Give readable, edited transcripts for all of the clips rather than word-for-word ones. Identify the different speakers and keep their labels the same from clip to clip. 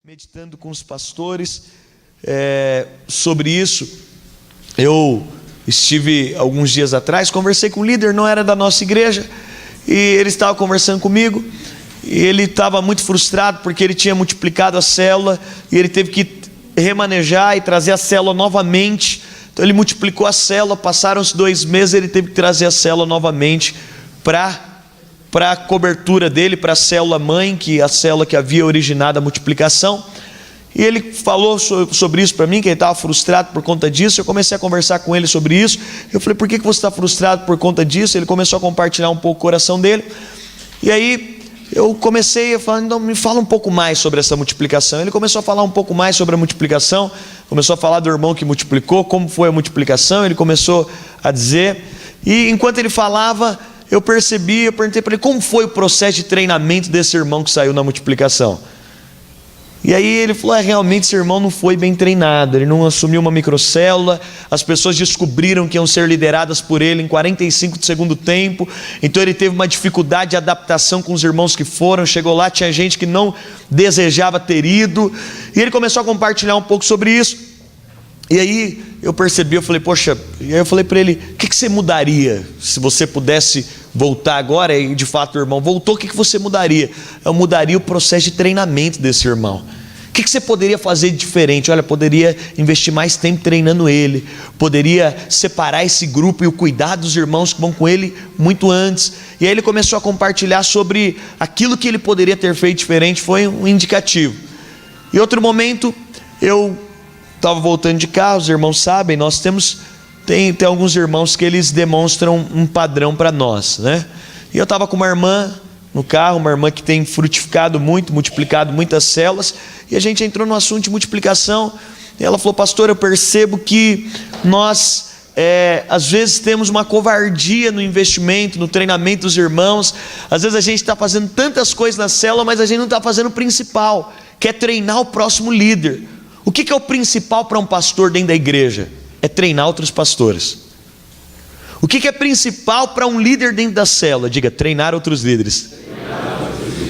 Speaker 1: meditando com os pastores sobre isso. Eu estive alguns dias atrás, conversei com um líder, não era da nossa igreja, e ele estava conversando comigo, e ele estava muito frustrado porque ele tinha multiplicado a célula e ele teve que remanejar e trazer a célula novamente. Então ele multiplicou a célula, passaram-se 2 meses, ele teve que trazer a célula novamente para a cobertura dele, para a célula mãe, que é a célula que havia originado a multiplicação. E ele falou sobre isso para mim, que ele estava frustrado por conta disso. Eu comecei a conversar com ele sobre isso. Eu falei: por que você está frustrado por conta disso? Ele começou a compartilhar um pouco o coração dele. E aí eu comecei a falar: então me fala um pouco mais sobre essa multiplicação. Ele começou a falar um pouco mais sobre a multiplicação, começou a falar do irmão que multiplicou, como foi a multiplicação. Ele começou a dizer, e enquanto ele falava, eu percebi, eu perguntei para ele como foi o processo de treinamento desse irmão que saiu na multiplicação. E aí ele falou: realmente esse irmão não foi bem treinado, ele não assumiu uma microcélula, as pessoas descobriram que iam ser lideradas por ele em 45 de segundo tempo, então ele teve uma dificuldade de adaptação com os irmãos que foram, chegou lá, tinha gente que não desejava ter ido, e ele começou a compartilhar um pouco sobre isso. E aí eu percebi, eu falei: poxa, e aí eu falei para ele: o que você mudaria se você pudesse voltar agora? E de fato o irmão voltou. O que você mudaria? Eu mudaria o processo de treinamento desse irmão. O que você poderia fazer de diferente? Olha, poderia investir mais tempo treinando ele, poderia separar esse grupo e o cuidar dos irmãos que vão com ele muito antes. E aí ele começou a compartilhar sobre aquilo que ele poderia ter feito diferente. Foi um indicativo. Em outro momento, eu estava voltando de carro, os irmãos sabem, nós tem alguns irmãos que eles demonstram um padrão para nós, né? E eu estava com uma irmã no carro, uma irmã que tem frutificado muito, multiplicado muitas células, e a gente entrou no assunto de multiplicação, e ela falou: pastor, eu percebo que nós às vezes temos uma covardia no investimento, no treinamento dos irmãos. Às vezes a gente está fazendo tantas coisas na célula, mas a gente não está fazendo o principal, que é treinar o próximo líder. O que é o principal para um pastor dentro da igreja? É treinar outros pastores. O que é principal para um líder dentro da célula? Diga: treinar outros líderes.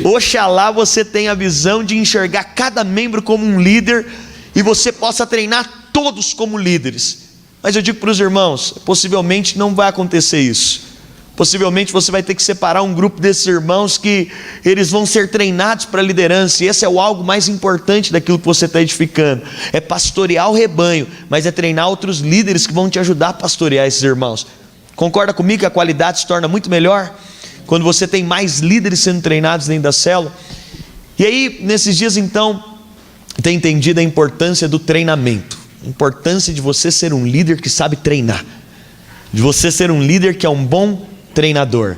Speaker 1: Oxalá você tenha a visão de enxergar cada membro como um líder e você possa treinar todos como líderes. Mas eu digo para os irmãos, possivelmente não vai acontecer isso. Possivelmente você vai ter que separar um grupo desses irmãos que eles vão ser treinados para a liderança, e esse é o algo mais importante daquilo que você está edificando. É pastorear o rebanho, mas é treinar outros líderes que vão te ajudar a pastorear esses irmãos. Concorda comigo que a qualidade se torna muito melhor quando você tem mais líderes sendo treinados dentro da célula? E aí, nesses dias então, tem entendido a importância do treinamento, a importância de você ser um líder que sabe treinar, de você ser um líder que é um bom treinador.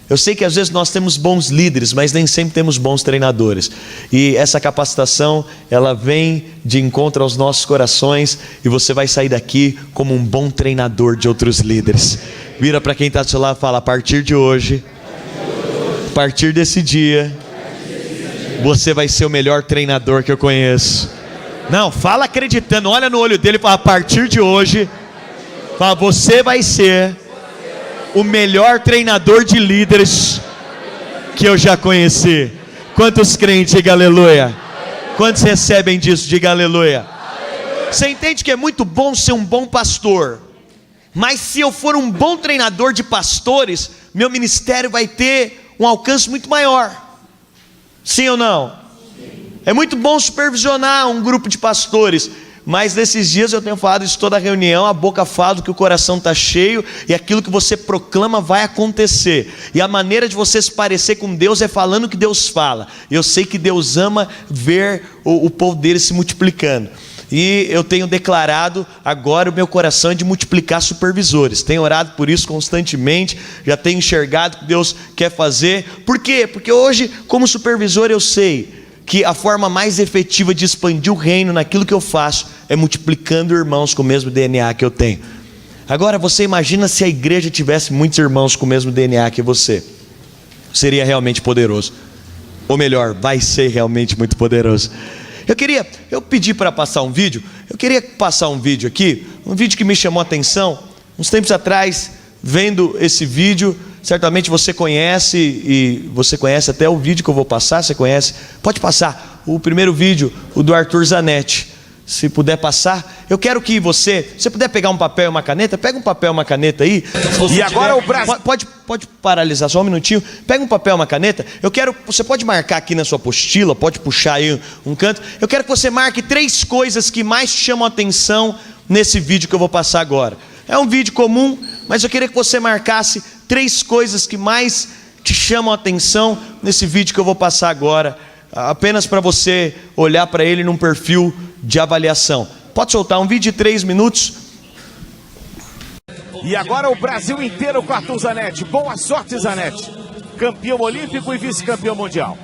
Speaker 1: Eu sei que às vezes nós temos bons líderes, mas nem sempre temos bons treinadores, e essa capacitação, ela vem de encontro aos nossos corações, e você vai sair daqui como um bom treinador de outros líderes. Vira para quem está do seu lado e fala: a partir de hoje, a partir desse dia, você vai ser o melhor treinador que eu conheço. Não, fala acreditando, olha no olho dele e fala: a partir de hoje, fala, você vai ser o melhor treinador de líderes que eu já conheci. Quantos crentes, diga aleluia? Quantos recebem disso, diga aleluia? Você entende que é muito bom ser um bom pastor, mas se eu for um bom treinador de pastores, meu ministério vai ter um alcance muito maior. Sim ou não? É muito bom supervisionar um grupo de pastores, mas nesses dias eu tenho falado isso toda reunião, a boca fala do que o coração está cheio, e aquilo que você proclama vai acontecer, e a maneira de você se parecer com Deus é falando o que Deus fala. Eu sei que Deus ama ver o povo dele se multiplicando, e eu tenho declarado agora, o meu coração é de multiplicar supervisores. Tenho orado por isso constantemente, já tenho enxergado o que Deus quer fazer. Por quê? Porque hoje, como supervisor, eu sei que a forma mais efetiva de expandir o reino naquilo que eu faço é multiplicando irmãos com o mesmo DNA que eu tenho. Agora você imagina se a igreja tivesse muitos irmãos com o mesmo DNA que você. Seria realmente poderoso. Ou melhor, vai ser realmente muito poderoso. Eu pedi para passar um vídeo. Eu queria passar um vídeo aqui, um vídeo que me chamou a atenção. Uns tempos atrás, vendo esse vídeo, certamente você conhece, e você conhece até o vídeo que eu vou passar, você conhece. Pode passar o primeiro vídeo, o do Arthur Zanetti. Se puder passar, eu quero que você puder pegar um papel e uma caneta, pega um papel e uma caneta aí. E agora o Brasil pode paralisar só um minutinho. Pega um papel e uma caneta. Você pode marcar aqui na sua apostila, pode puxar aí um canto. Eu quero que você marque 3 coisas que mais te chamam a atenção nesse vídeo que eu vou passar agora. É um vídeo comum, mas eu queria que você marcasse 3 coisas que mais te chamam a atenção nesse vídeo que eu vou passar agora, apenas para você olhar para ele num perfil de avaliação. Pode soltar um vídeo de 3 minutos.
Speaker 2: E agora o Brasil inteiro com Arthur Zanetti. Boa sorte, Zanetti. Campeão olímpico e vice-campeão mundial.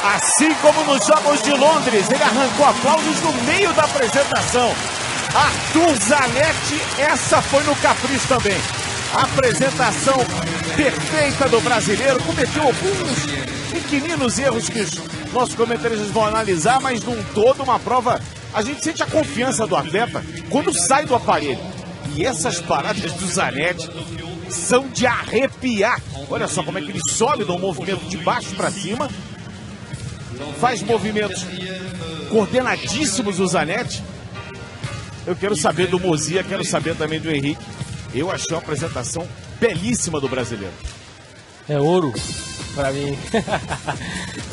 Speaker 2: Assim como nos Jogos de Londres, ele arrancou aplausos no meio da apresentação. Arthur Zanetti, essa foi no capricho também. A apresentação perfeita do brasileiro, cometeu alguns pequeninos erros que os nossos comentaristas vão analisar, mas num todo uma prova, a gente sente a confiança do atleta quando sai do aparelho. E essas paradas do Zanetti são de arrepiar. Olha só como é que ele sobe do movimento de baixo para cima. Faz movimentos coordenadíssimos o Zanetti. Eu quero saber do Mozia, quero saber também do Henrique. Eu achei uma apresentação belíssima do brasileiro.
Speaker 3: É ouro para mim.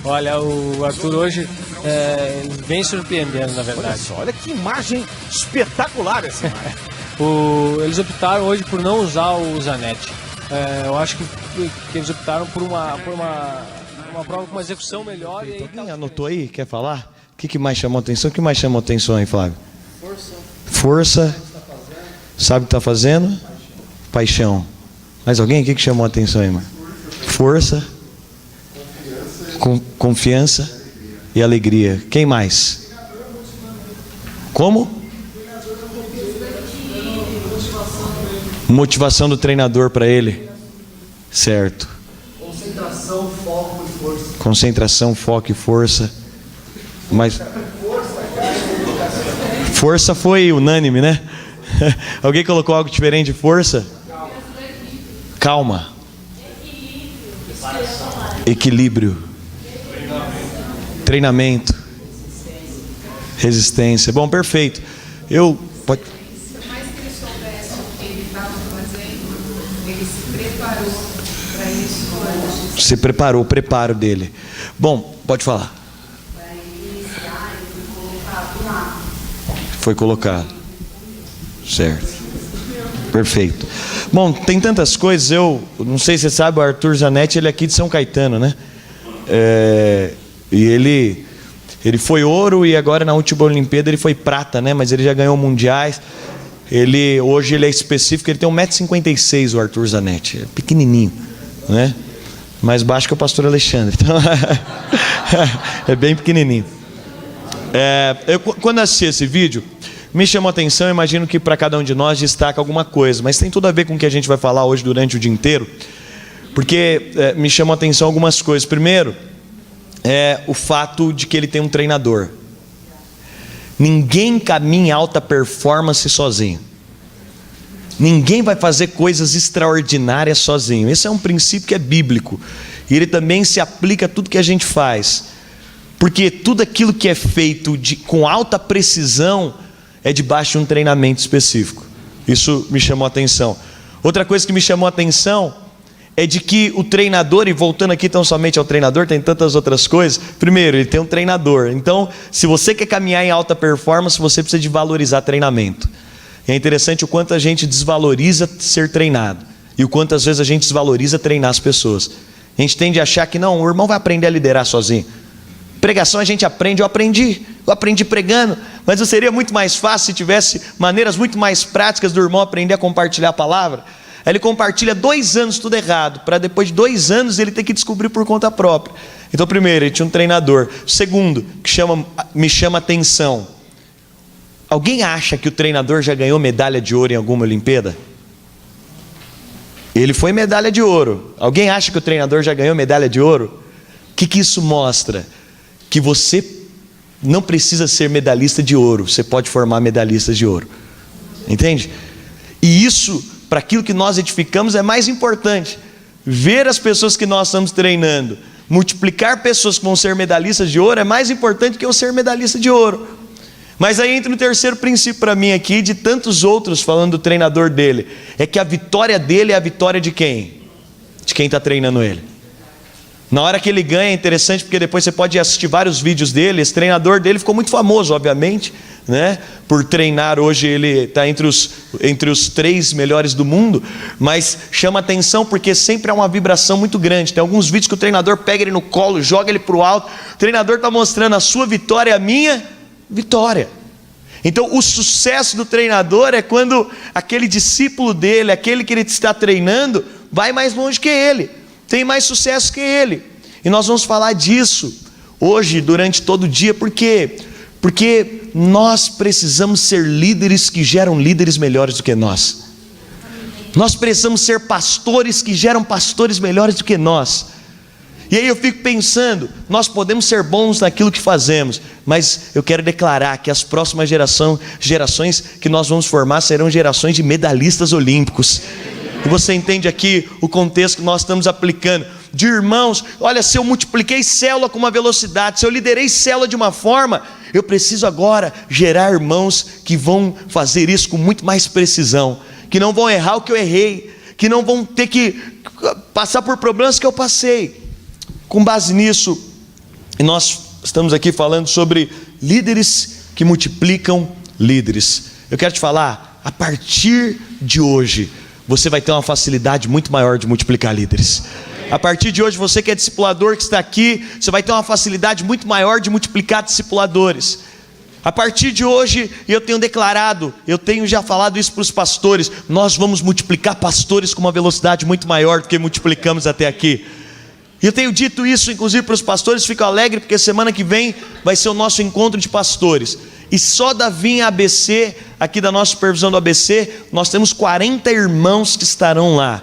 Speaker 3: Olha, o Arthur hoje vem surpreendendo, na verdade.
Speaker 2: Olha só, olha que imagem espetacular essa imagem.
Speaker 3: Eles optaram hoje por não usar o Zanetti. Eu acho que eles optaram por uma prova com uma execução melhor. E aí,
Speaker 1: alguém anotou aí? Quer falar? O que mais chamou atenção? O que mais chamou atenção aí, Flávio? Força. Sabe o que está fazendo? Paixão. Mais alguém? O que chamou atenção aí, mano? Força. Confiança e alegria. Quem mais? Como? Motivação do treinador para ele. Certo.
Speaker 4: Concentração, foco e força.
Speaker 1: Concentração, foco e força. Mas força foi unânime, né? Alguém colocou algo diferente de força? Calma. Equilíbrio. Treinamento. Resistência. Bom, perfeito. Pode...
Speaker 5: Por mais que ele soubesse o que ele estava fazendo, ele se preparou para isso antes.
Speaker 1: Se preparou, o preparo dele. Bom, pode falar.
Speaker 5: Para iniciar, ele foi colocado lá.
Speaker 1: Foi colocado. Certo. Perfeito. Bom, tem tantas coisas. Eu não sei se você sabe, o Arthur Zanetti, ele é aqui de São Caetano, né? E ele foi ouro e agora na última Olimpíada ele foi prata, né? Mas ele já ganhou mundiais. Hoje ele é específico, ele tem 1,56 m, o Arthur Zanetti. É pequenininho, né? Mais baixo que o pastor Alexandre. Então, é bem pequenininho. Quando assisti esse vídeo, me chamou a atenção. Eu imagino que para cada um de nós destaca alguma coisa, mas tem tudo a ver com o que a gente vai falar hoje durante o dia inteiro, porque me chamou a atenção algumas coisas. Primeiro, o fato de que ele tem um treinador. Ninguém caminha em alta performance sozinho. Ninguém vai fazer coisas extraordinárias sozinho. Esse é um princípio que é bíblico. E ele também se aplica a tudo que a gente faz. Porque tudo aquilo que é feito com alta precisão é debaixo de um treinamento específico. Isso me chamou a atenção. Outra coisa que me chamou a atenção é de que o treinador, e voltando aqui tão somente ao treinador, tem tantas outras coisas. Primeiro, ele tem um treinador. Então, se você quer caminhar em alta performance, você precisa de valorizar treinamento. É interessante o quanto a gente desvaloriza ser treinado e o quanto às vezes a gente desvaloriza treinar as pessoas. A gente tende a achar que não, o irmão vai aprender a liderar sozinho. Pregação a gente aprende, eu aprendi pregando, mas não seria muito mais fácil se tivesse maneiras muito mais práticas do irmão aprender a compartilhar a palavra? Aí ele compartilha 2 anos tudo errado, para depois de 2 anos ele ter que descobrir por conta própria. Então, primeiro, ele tinha um treinador. Segundo, que me chama a atenção, alguém acha que o treinador já ganhou medalha de ouro em alguma Olimpíada? Ele foi medalha de ouro. Alguém acha que o treinador já ganhou medalha de ouro? O que isso mostra? Que você não precisa ser medalhista de ouro, você pode formar medalhistas de ouro. Entende? E isso, para aquilo que nós edificamos, é mais importante. Ver as pessoas que nós estamos treinando, multiplicar pessoas que vão ser medalhistas de ouro, é mais importante que eu ser medalhista de ouro. Mas aí entra o terceiro princípio para mim aqui, de tantos outros, falando do treinador dele, é que a vitória dele é a vitória de quem? De quem está treinando ele. Na hora que ele ganha, é interessante, porque depois você pode assistir vários vídeos dele. Esse treinador dele ficou muito famoso, obviamente, né? Por treinar. Hoje ele está entre os 3 melhores do mundo, mas chama atenção porque sempre há uma vibração muito grande. Tem alguns vídeos que o treinador pega ele no colo, joga ele para o alto. O treinador está mostrando a sua vitória e a minha vitória. Então o sucesso do treinador é quando aquele discípulo dele, aquele que ele está treinando, vai mais longe que ele, tem mais sucesso que ele. E nós vamos falar disso hoje durante todo o dia. Por quê? Porque nós precisamos ser líderes que geram líderes melhores do que nós. Nós precisamos ser pastores que geram pastores melhores do que nós. E aí eu fico pensando, nós podemos ser bons naquilo que fazemos, mas eu quero declarar que as próximas gerações que nós vamos formar serão gerações de medalhistas olímpicos. E você entende aqui o contexto que nós estamos aplicando, de irmãos. Olha, se eu multipliquei célula com uma velocidade, se eu liderei célula de uma forma, eu preciso agora gerar irmãos que vão fazer isso com muito mais precisão, que não vão errar o que eu errei, que não vão ter que passar por problemas que eu passei. Com base nisso, nós estamos aqui falando sobre líderes que multiplicam líderes. Eu quero te falar, a partir de hoje, você vai ter uma facilidade muito maior de multiplicar líderes. A partir de hoje, você que é discipulador, que está aqui, você vai ter uma facilidade muito maior de multiplicar discipuladores. A partir de hoje, eu tenho declarado, eu tenho já falado isso para os pastores, nós vamos multiplicar pastores com uma velocidade muito maior do que multiplicamos até aqui. E eu tenho dito isso inclusive para os pastores. Fico alegre porque semana que vem vai ser o nosso encontro de pastores. E só da vinha ABC, aqui da nossa supervisão do ABC, nós temos 40 irmãos que estarão lá.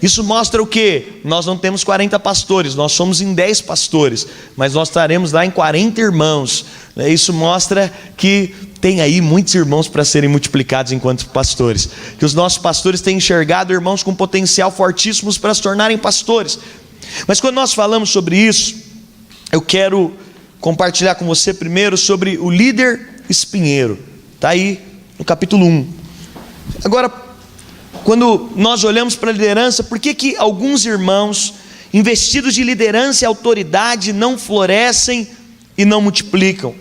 Speaker 1: Isso mostra o quê? Nós não temos 40 pastores, nós somos em 10 pastores, mas nós estaremos lá em 40 irmãos. Isso mostra que tem aí muitos irmãos para serem multiplicados enquanto pastores. Que os nossos pastores têm enxergado irmãos com potencial fortíssimos para se tornarem pastores. Mas quando nós falamos sobre isso, eu quero compartilhar com você primeiro sobre o líder espinheiro. Está aí no capítulo 1. Agora, quando nós olhamos para a liderança, por que alguns irmãos investidos de liderança e autoridade não florescem e não multiplicam?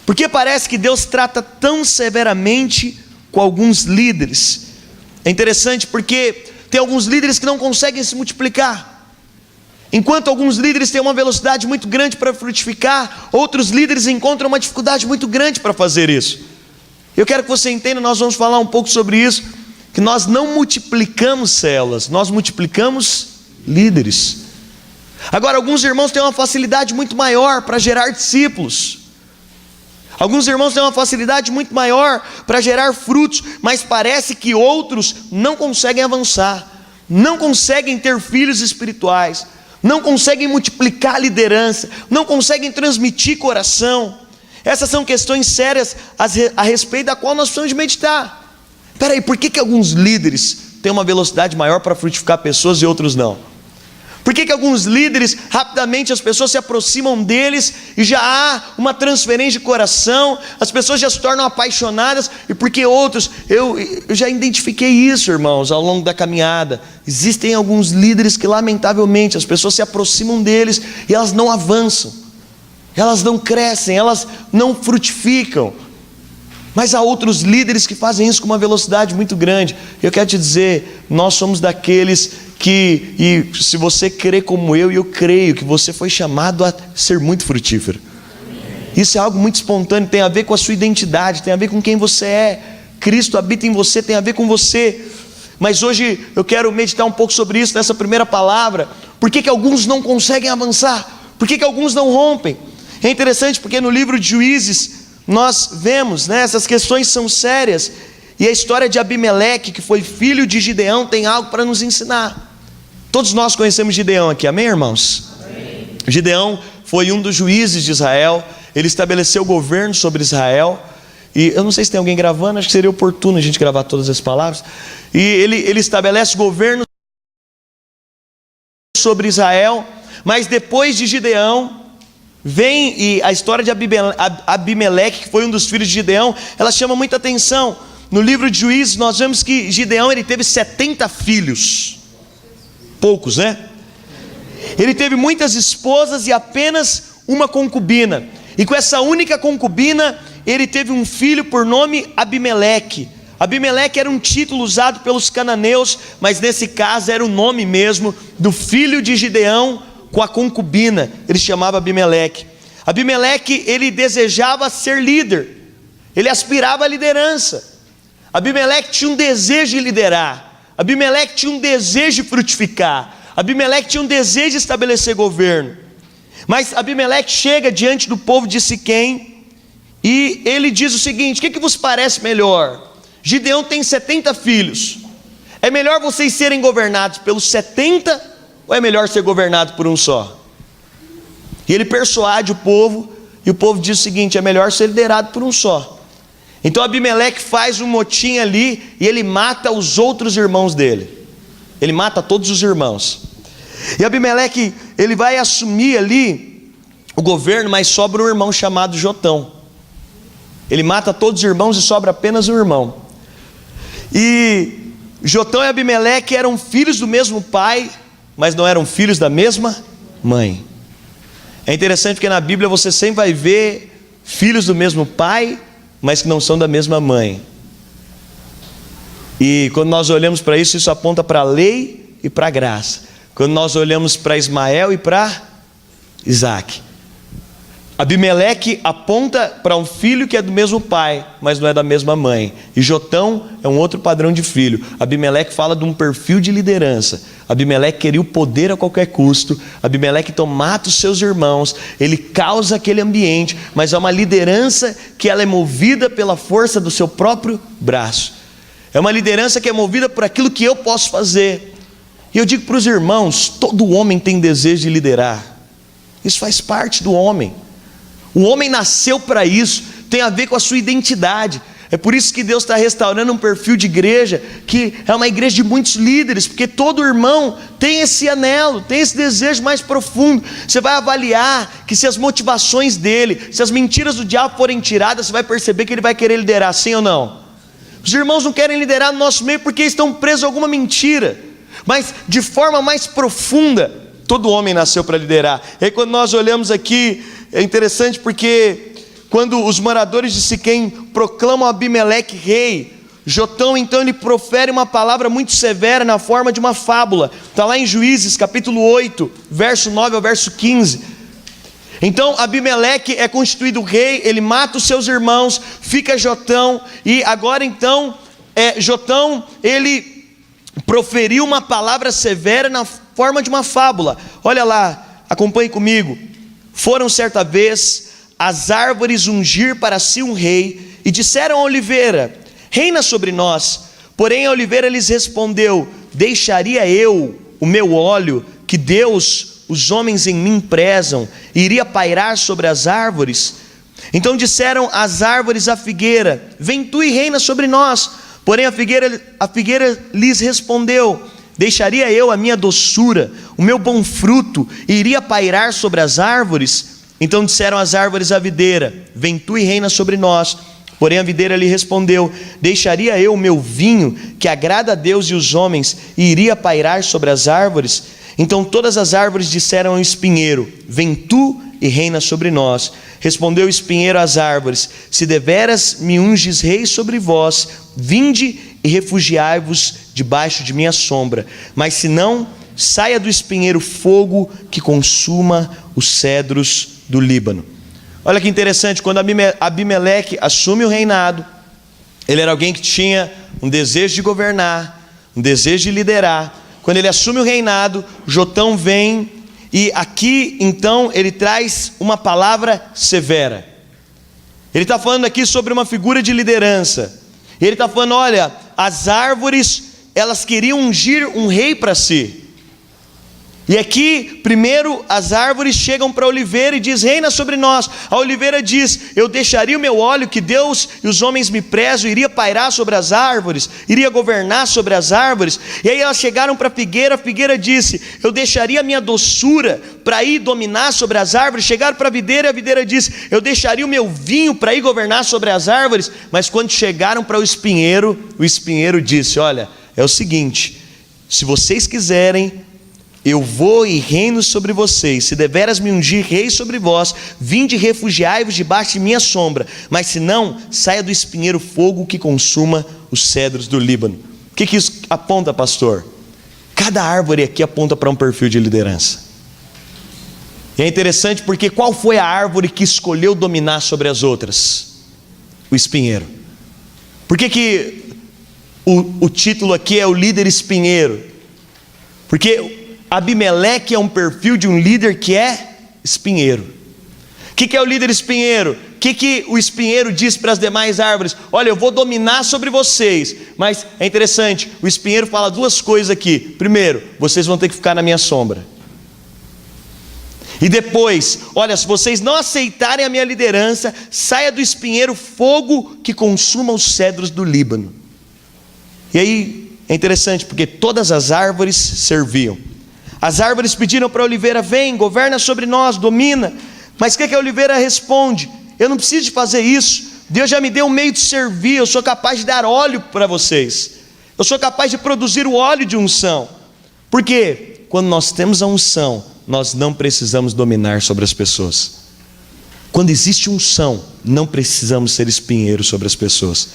Speaker 1: Porque parece que Deus trata tão severamente com alguns líderes. É interessante porque tem alguns líderes que não conseguem se multiplicar. Enquanto alguns líderes têm uma velocidade muito grande para frutificar, outros líderes encontram uma dificuldade muito grande para fazer isso. Eu quero que você entenda, nós vamos falar um pouco sobre isso, que nós não multiplicamos células, nós multiplicamos líderes. Agora, alguns irmãos têm uma facilidade muito maior para gerar discípulos. Alguns irmãos têm uma facilidade muito maior para gerar frutos, mas parece que outros não conseguem avançar, não conseguem ter filhos espirituais, não conseguem multiplicar a liderança, não conseguem transmitir coração. Essas são questões sérias a respeito da qual nós precisamos meditar. Espera aí, por que alguns líderes têm uma velocidade maior para frutificar pessoas e outros não? Por que alguns líderes, rapidamente as pessoas se aproximam deles e já há uma transferência de coração, as pessoas já se tornam apaixonadas, e por que outros? Eu já identifiquei isso, irmãos, ao longo da caminhada. Existem alguns líderes que, lamentavelmente, as pessoas se aproximam deles e elas não avançam, elas não crescem, elas não frutificam. Mas há outros líderes que fazem isso com uma velocidade muito grande. Eu quero te dizer, nós somos daqueles que, e se você crê como eu, e eu creio que você foi chamado a ser muito frutífero. Isso é algo muito espontâneo, tem a ver com a sua identidade, tem a ver com quem você é. Cristo habita em você, tem a ver com você. Mas hoje eu quero meditar um pouco sobre isso, nessa primeira palavra. Por que alguns não conseguem avançar? Por que alguns não rompem? É interessante porque no livro de Juízes nós vemos, essas questões são sérias, e a história de Abimeleque, que foi filho de Gideão, tem algo para nos ensinar. Todos nós conhecemos Gideão aqui, amém, irmãos? Amém. Gideão foi um dos juízes de Israel, ele estabeleceu o governo sobre Israel, e eu não sei se tem alguém gravando, acho que seria oportuno a gente gravar todas as palavras, e ele estabelece o governo sobre Israel, mas depois de Gideão, vem, e a história de Abimeleque, que foi um dos filhos de Gideão, ela chama muita atenção. No livro de Juízes nós vemos que Gideão, ele teve 70 filhos, poucos, né? Ele teve muitas esposas e apenas uma concubina, e com essa única concubina, ele teve um filho por nome Abimeleque. Abimeleque era um título usado pelos cananeus, mas nesse caso era o nome mesmo do filho de Gideão com a concubina. Ele chamava Abimeleque. Abimeleque, ele desejava ser líder, ele aspirava à liderança. Abimeleque tinha um desejo de liderar, Abimeleque tinha um desejo de frutificar, Abimeleque tinha um desejo de estabelecer governo. Mas Abimeleque chega diante do povo de Siquém e ele diz o seguinte: o que vos parece melhor? Gideão tem 70 filhos, é melhor vocês serem governados pelos 70 ou é melhor ser governado por um só? E ele persuade o povo, e o povo diz o seguinte: é melhor ser liderado por um só. Então Abimeleque faz um motim ali, e ele mata os outros irmãos dele, ele mata todos os irmãos. E Abimeleque, ele vai assumir ali o governo, mas sobra um irmão chamado Jotão. Ele mata todos os irmãos e sobra apenas um irmão. E Jotão e Abimeleque eram filhos do mesmo pai, mas não eram filhos da mesma mãe. É interessante porque na Bíblia você sempre vai ver filhos do mesmo pai, mas que não são da mesma mãe. E quando nós olhamos para isso, isso aponta para a lei e para a graça. Quando nós olhamos para Ismael e para Isaac, Abimeleque aponta para um filho que é do mesmo pai, mas não é da mesma mãe. E Jotão é um outro padrão de filho. Abimeleque fala de um perfil de liderança. Abimeleque queria o poder a qualquer custo. Abimeleque então mata os seus irmãos, ele causa aquele ambiente, mas é uma liderança que ela é movida pela força do seu próprio braço. É uma liderança que é movida por aquilo que eu posso fazer. E eu digo para os irmãos, todo homem tem desejo de liderar. Isso faz parte do homem. O homem nasceu para isso, tem a ver com a sua identidade. É por isso que Deus está restaurando um perfil de igreja, que é uma igreja de muitos líderes, porque todo irmão tem esse anelo, tem esse desejo mais profundo. Você vai avaliar que se as motivações dele, se as mentiras do diabo forem tiradas, você vai perceber que ele vai querer liderar, sim ou não? Os irmãos não querem liderar no nosso meio porque estão presos a alguma mentira, mas de forma mais profunda, todo homem nasceu para liderar. E aí quando nós olhamos aqui, é interessante porque quando os moradores de Siquém proclamam Abimeleque rei, Jotão então ele profere uma palavra muito severa na forma de uma fábula. Está lá em Juízes capítulo 8, verso 9 ao verso 15. Então Abimeleque é constituído rei, ele mata os seus irmãos, fica Jotão, e agora então Jotão ele proferiu uma palavra severa na forma de uma fábula. Olha lá, acompanhe comigo. Foram certa vez as árvores ungir para si um rei, e disseram à oliveira: reina sobre nós. Porém a oliveira lhes respondeu: deixaria eu o meu óleo, que Deus, os homens em mim prezam, e iria pairar sobre as árvores? Então disseram as árvores à figueira: vem tu e reina sobre nós. Porém a figueira lhes respondeu: deixaria eu a minha doçura, o meu bom fruto, e iria pairar sobre as árvores? Então disseram as árvores à videira: vem tu e reina sobre nós. Porém a videira lhe respondeu: deixaria eu o meu vinho, que agrada a Deus e os homens, e iria pairar sobre as árvores? Então todas as árvores disseram ao espinheiro: vem tu e reina sobre nós. Respondeu o espinheiro às árvores: se deveras me unges rei sobre vós, vinde e refugiai-vos debaixo de minha sombra. Mas se não, saia do espinheiro fogo que consuma os cedros do Líbano. Olha que interessante, quando Abimeleque assume o reinado, ele era alguém que tinha um desejo de governar, um desejo de liderar. Quando ele assume o reinado, Jotão vem e aqui então ele traz uma palavra severa. Ele está falando aqui sobre uma figura de liderança. Ele está falando: olha, as árvores, elas queriam ungir um rei para si. E aqui, primeiro, as árvores chegam para a oliveira e diz: reina sobre nós. A oliveira diz: eu deixaria o meu óleo, que Deus e os homens me prezam, iria pairar sobre as árvores, iria governar sobre as árvores. E aí elas chegaram para a figueira disse: eu deixaria a minha doçura para ir dominar sobre as árvores. Chegaram para a videira disse: eu deixaria o meu vinho para ir governar sobre as árvores. Mas quando chegaram para o espinheiro disse: olha, é o seguinte, se vocês quiserem, eu vou e reino sobre vocês. Se deveras me ungir rei sobre vós, vinde e refugiai-vos debaixo de minha sombra. Mas se não, saia do espinheiro fogo que consuma os cedros do Líbano. O que isso aponta, pastor? Cada árvore aqui aponta para um perfil de liderança. E é interessante porque qual foi a árvore que escolheu dominar sobre as outras? O espinheiro. Por que o título aqui é o líder espinheiro? Porque Abimeleque é um perfil de um líder que é espinheiro. O que é o líder espinheiro? O que o espinheiro diz para as demais árvores? Olha, eu vou dominar sobre vocês. Mas é interessante, o espinheiro fala duas coisas aqui. Primeiro, vocês vão ter que ficar na minha sombra. E depois, olha, se vocês não aceitarem a minha liderança, saia do espinheiro fogo que consuma os cedros do Líbano. E aí é interessante, porque todas as árvores serviam. As árvores pediram para a oliveira: vem, governa sobre nós, domina. Mas o que a oliveira responde? Eu não preciso de fazer isso. Deus já me deu um meio de servir. Eu sou capaz de dar óleo para vocês. Eu sou capaz de produzir o óleo de unção. Por quê? Quando nós temos a unção, nós não precisamos dominar sobre as pessoas. Quando existe unção, não precisamos ser espinheiros sobre as pessoas.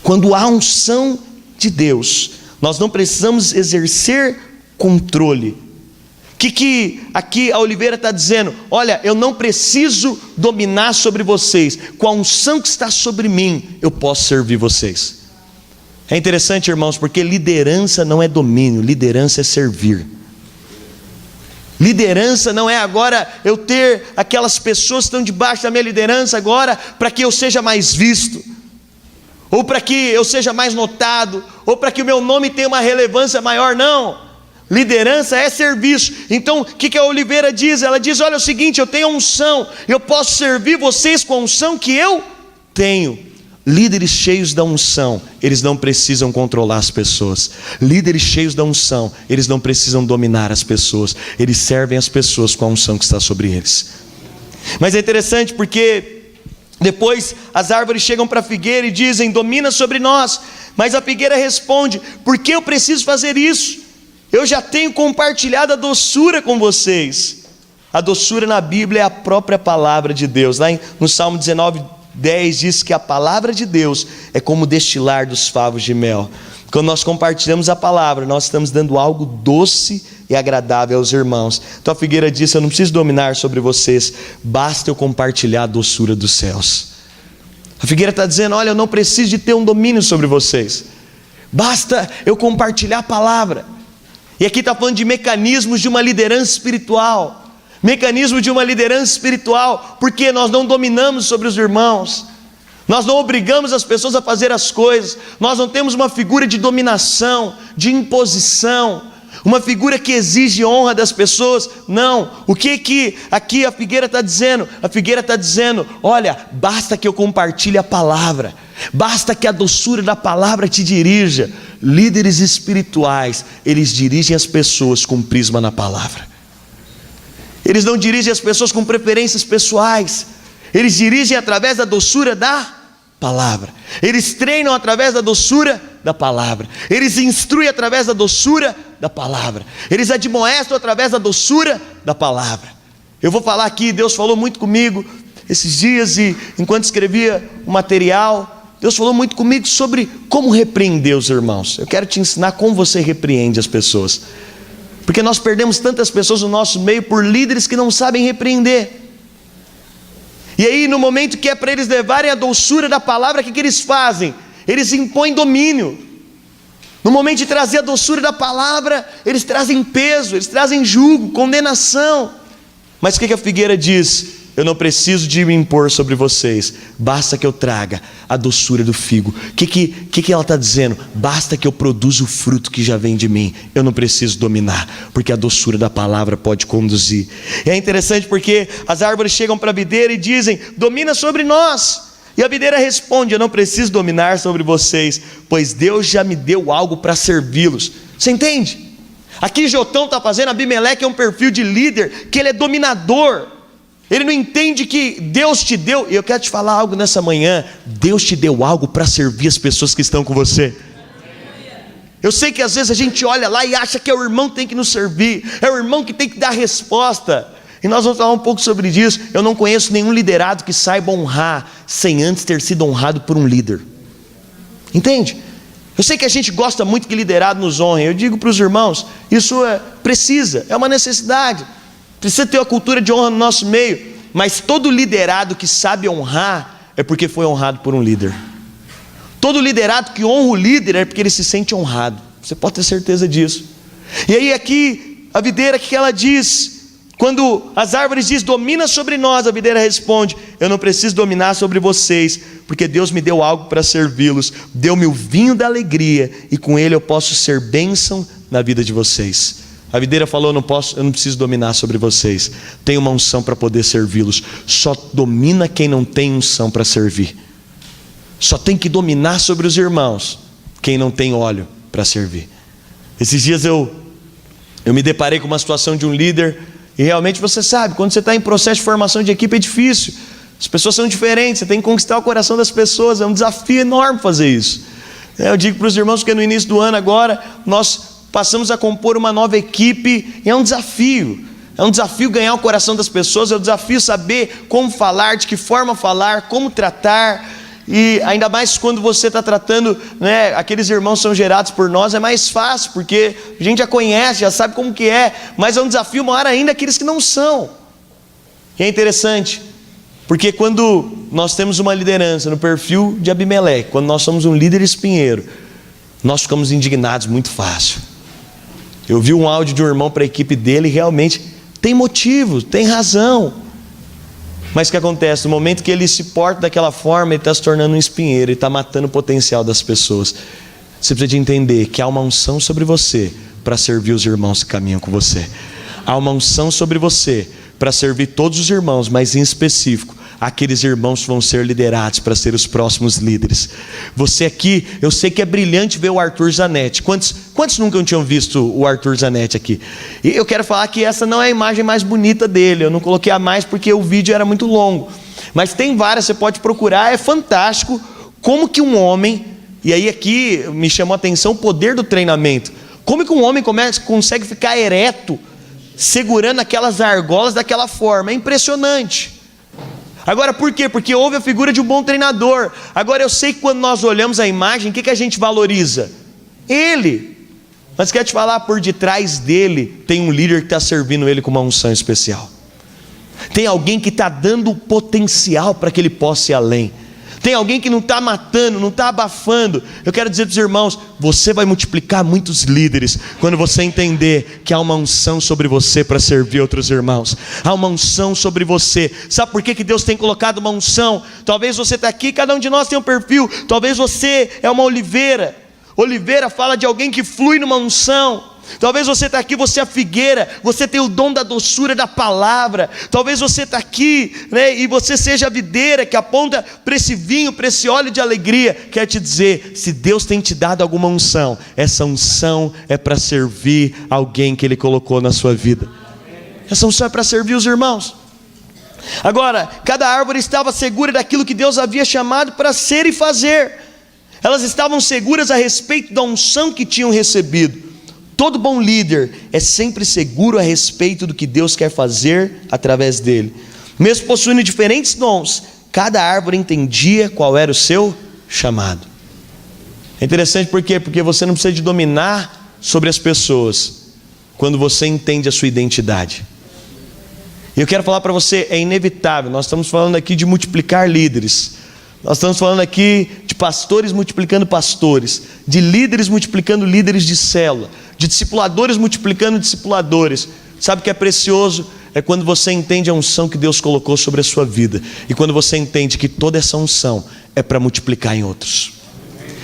Speaker 1: Quando há unção de Deus, nós não precisamos exercer controle. O que aqui a oliveira está dizendo? Olha, eu não preciso dominar sobre vocês. Com a unção que está sobre mim, eu posso servir vocês. É interessante, irmãos, porque liderança não é domínio, liderança é servir. Liderança não é agora eu ter aquelas pessoas que estão debaixo da minha liderança agora para que eu seja mais visto, ou para que eu seja mais notado, ou para que o meu nome tenha uma relevância maior. Não. Liderança é serviço. Então o que a oliveira diz? Ela diz: olha, é o seguinte, eu tenho unção, eu posso servir vocês com a unção que eu tenho. Líderes cheios da unção, eles não precisam controlar as pessoas. Líderes cheios da unção, eles não precisam dominar as pessoas. Eles servem as pessoas com a unção que está sobre eles. Mas é interessante porque depois as árvores chegam para a figueira e dizem: domina sobre nós. Mas a figueira responde: por que eu preciso fazer isso? Eu já tenho compartilhado a doçura com vocês. A doçura na Bíblia é a própria palavra de Deus. Lá no Salmo 19:10 diz que a palavra de Deus é como destilar dos favos de mel. Quando nós compartilhamos a palavra, nós estamos dando algo doce e agradável aos irmãos. Então a figueira disse: eu não preciso dominar sobre vocês, basta eu compartilhar a doçura dos céus. A figueira está dizendo: olha, eu não preciso de ter um domínio sobre vocês, basta eu compartilhar a palavra. E aqui está falando de mecanismos de uma liderança espiritual. Mecanismo de uma liderança espiritual, porque nós não dominamos sobre os irmãos, nós não obrigamos as pessoas a fazer as coisas, nós não temos uma figura de dominação, de imposição, uma figura que exige honra das pessoas. Não. O que aqui a figueira está dizendo? A figueira está dizendo: olha, basta que eu compartilhe a palavra, basta que a doçura da palavra te dirija. Líderes espirituais, eles dirigem as pessoas com prisma na palavra. Eles não dirigem as pessoas com preferências pessoais, eles dirigem através da doçura da palavra. Eles treinam através da doçura da palavra. Eles instruem através da doçura da palavra. Eles admoestam através da doçura da palavra. Eu vou falar aqui, Deus falou muito comigo esses dias, e enquanto escrevia o material, Deus falou muito comigo sobre como repreender os irmãos. Eu quero te ensinar como você repreende as pessoas, porque nós perdemos tantas pessoas no nosso meio por líderes que não sabem repreender. E aí, no momento que é para eles levarem a doçura da palavra, o que eles fazem? Eles impõem domínio. No momento de trazer a doçura da palavra, eles trazem peso, eles trazem jugo, condenação. Mas o que a figueira diz? Eu não preciso de me impor sobre vocês, basta que eu traga a doçura do figo. O que ela está dizendo? Basta que eu produza o fruto que já vem de mim, eu não preciso dominar, porque a doçura da palavra pode conduzir. E é interessante porque as árvores chegam para a videira e dizem: domina sobre nós. E a videira responde: eu não preciso dominar sobre vocês, pois Deus já me deu algo para servi-los. Você entende? Aqui Jotão está fazendo, Abimeleque é um perfil de líder, que ele é dominador. Ele não entende que Deus te deu, e eu quero te falar algo nessa manhã: Deus te deu algo para servir as pessoas que estão com você. Eu sei que às vezes a gente olha lá e acha que é o irmão que tem que nos servir, é o irmão que tem que dar resposta, e nós vamos falar um pouco sobre isso. Eu não conheço nenhum liderado que saiba honrar sem antes ter sido honrado por um líder. Entende? Eu sei que a gente gosta muito que liderado nos honre. Eu digo para os irmãos, isso precisa, é uma necessidade. Precisa ter uma cultura de honra no nosso meio, mas todo liderado que sabe honrar é porque foi honrado por um líder. Todo liderado que honra o líder é porque ele se sente honrado. Você pode ter certeza disso. E aí aqui a videira, o que ela diz? Quando as árvores dizem: domina sobre nós, a videira responde: eu não preciso dominar sobre vocês, porque Deus me deu algo para servi-los. Deu-me o vinho da alegria, e com ele eu posso ser bênção na vida de vocês. A videira falou: eu não preciso dominar sobre vocês, tenho uma unção para poder servi-los. Só domina quem não tem unção para servir. Só tem que dominar sobre os irmãos quem não tem óleo para servir. Esses dias eu me deparei com uma situação de um líder, e realmente você sabe, quando você está em processo de formação de equipe é difícil. As pessoas são diferentes, você tem que conquistar o coração das pessoas, é um desafio enorme fazer isso. Eu digo para os irmãos que no início do ano agora nós passamos a compor uma nova equipe, e é um desafio ganhar o coração das pessoas, é um desafio saber como falar, de que forma falar, como tratar, e ainda mais quando você está tratando, né, aqueles irmãos são gerados por nós, é mais fácil, porque a gente já conhece, já sabe como que é, mas é um desafio maior ainda aqueles que não são. E é interessante, porque quando nós temos uma liderança no perfil de Abimeleque, quando nós somos um líder espinheiro, nós ficamos indignados muito fácil. Eu vi um áudio de um irmão para a equipe dele, e realmente tem motivo, tem razão. Mas o que acontece? No momento que ele se porta daquela forma, ele está se tornando um espinheiro, ele está matando o potencial das pessoas. Você precisa de entender que há uma unção sobre você para servir os irmãos que caminham com você. Há uma unção sobre você para servir todos os irmãos, mas em específico aqueles irmãos vão ser liderados para ser os próximos líderes. Você aqui, eu sei que é brilhante ver o Arthur Zanetti. Quantos nunca tinham visto o Arthur Zanetti aqui? E eu quero falar que essa não é a imagem mais bonita dele, eu não coloquei a mais porque o vídeo era muito longo, mas tem várias, você pode procurar. É fantástico como que um homem, e aí aqui me chamou a atenção o poder do treinamento, como que um homem consegue ficar ereto, segurando aquelas argolas daquela forma. É impressionante. Agora por quê? Porque houve a figura de um bom treinador. Agora eu sei que quando nós olhamos a imagem, o que a gente valoriza? Ele. Mas quero te falar, por detrás dele tem um líder que está servindo ele com uma unção especial. Tem alguém que está dando o potencial para que ele possa ir além. Tem alguém que não está matando, não está abafando. Eu quero dizer para os irmãos, você vai multiplicar muitos líderes quando você entender que há uma unção sobre você para servir outros irmãos. Há uma unção sobre você. Sabe por que Deus tem colocado uma unção? Talvez você está aqui, cada um de nós tem um perfil. Talvez você é uma oliveira. Oliveira fala de alguém que flui numa unção. Talvez você está aqui, você é a figueira, você tem o dom da doçura da palavra. Talvez você está aqui, né, e você seja a videira que aponta para esse vinho, para esse óleo de alegria. Quer te dizer, se Deus tem te dado alguma unção, essa unção é para servir alguém que Ele colocou na sua vida. Essa unção é para servir os irmãos. Agora, cada árvore estava segura daquilo que Deus havia chamado para ser e fazer. Elas estavam seguras a respeito da unção que tinham recebido. Todo bom líder é sempre seguro a respeito do que Deus quer fazer através dele. Mesmo possuindo diferentes dons, cada árvore entendia qual era o seu chamado. É interessante por quê? Porque você não precisa de dominar sobre as pessoas quando você entende a sua identidade. E eu quero falar para você, é inevitável. Nós estamos falando aqui de multiplicar líderes. Nós estamos falando aqui de pastores multiplicando pastores, de líderes multiplicando líderes de célula, de discipuladores multiplicando discipuladores. Sabe o que é precioso? É quando você entende a unção que Deus colocou sobre a sua vida, e quando você entende que toda essa unção é para multiplicar em outros.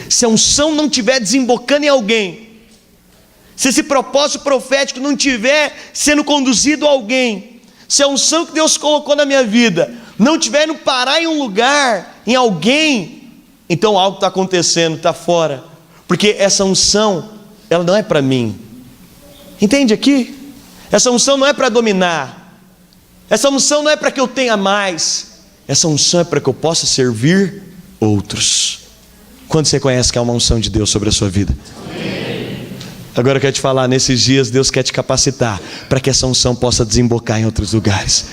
Speaker 1: Se a unção não estiver desembocando em alguém, se esse propósito profético não estiver sendo conduzido a alguém, se a unção que Deus colocou na minha vida não estiver indo parar em um lugar, em alguém, então algo está acontecendo, está fora, porque essa unção, ela não é para mim. Entende aqui? Essa unção não é para dominar, essa unção não é para que eu tenha mais, essa unção é para que eu possa servir outros. Quando você conhece que há uma unção de Deus sobre a sua vida? Agora eu quero te falar, nesses dias Deus quer te capacitar para que essa unção possa desembocar em outros lugares,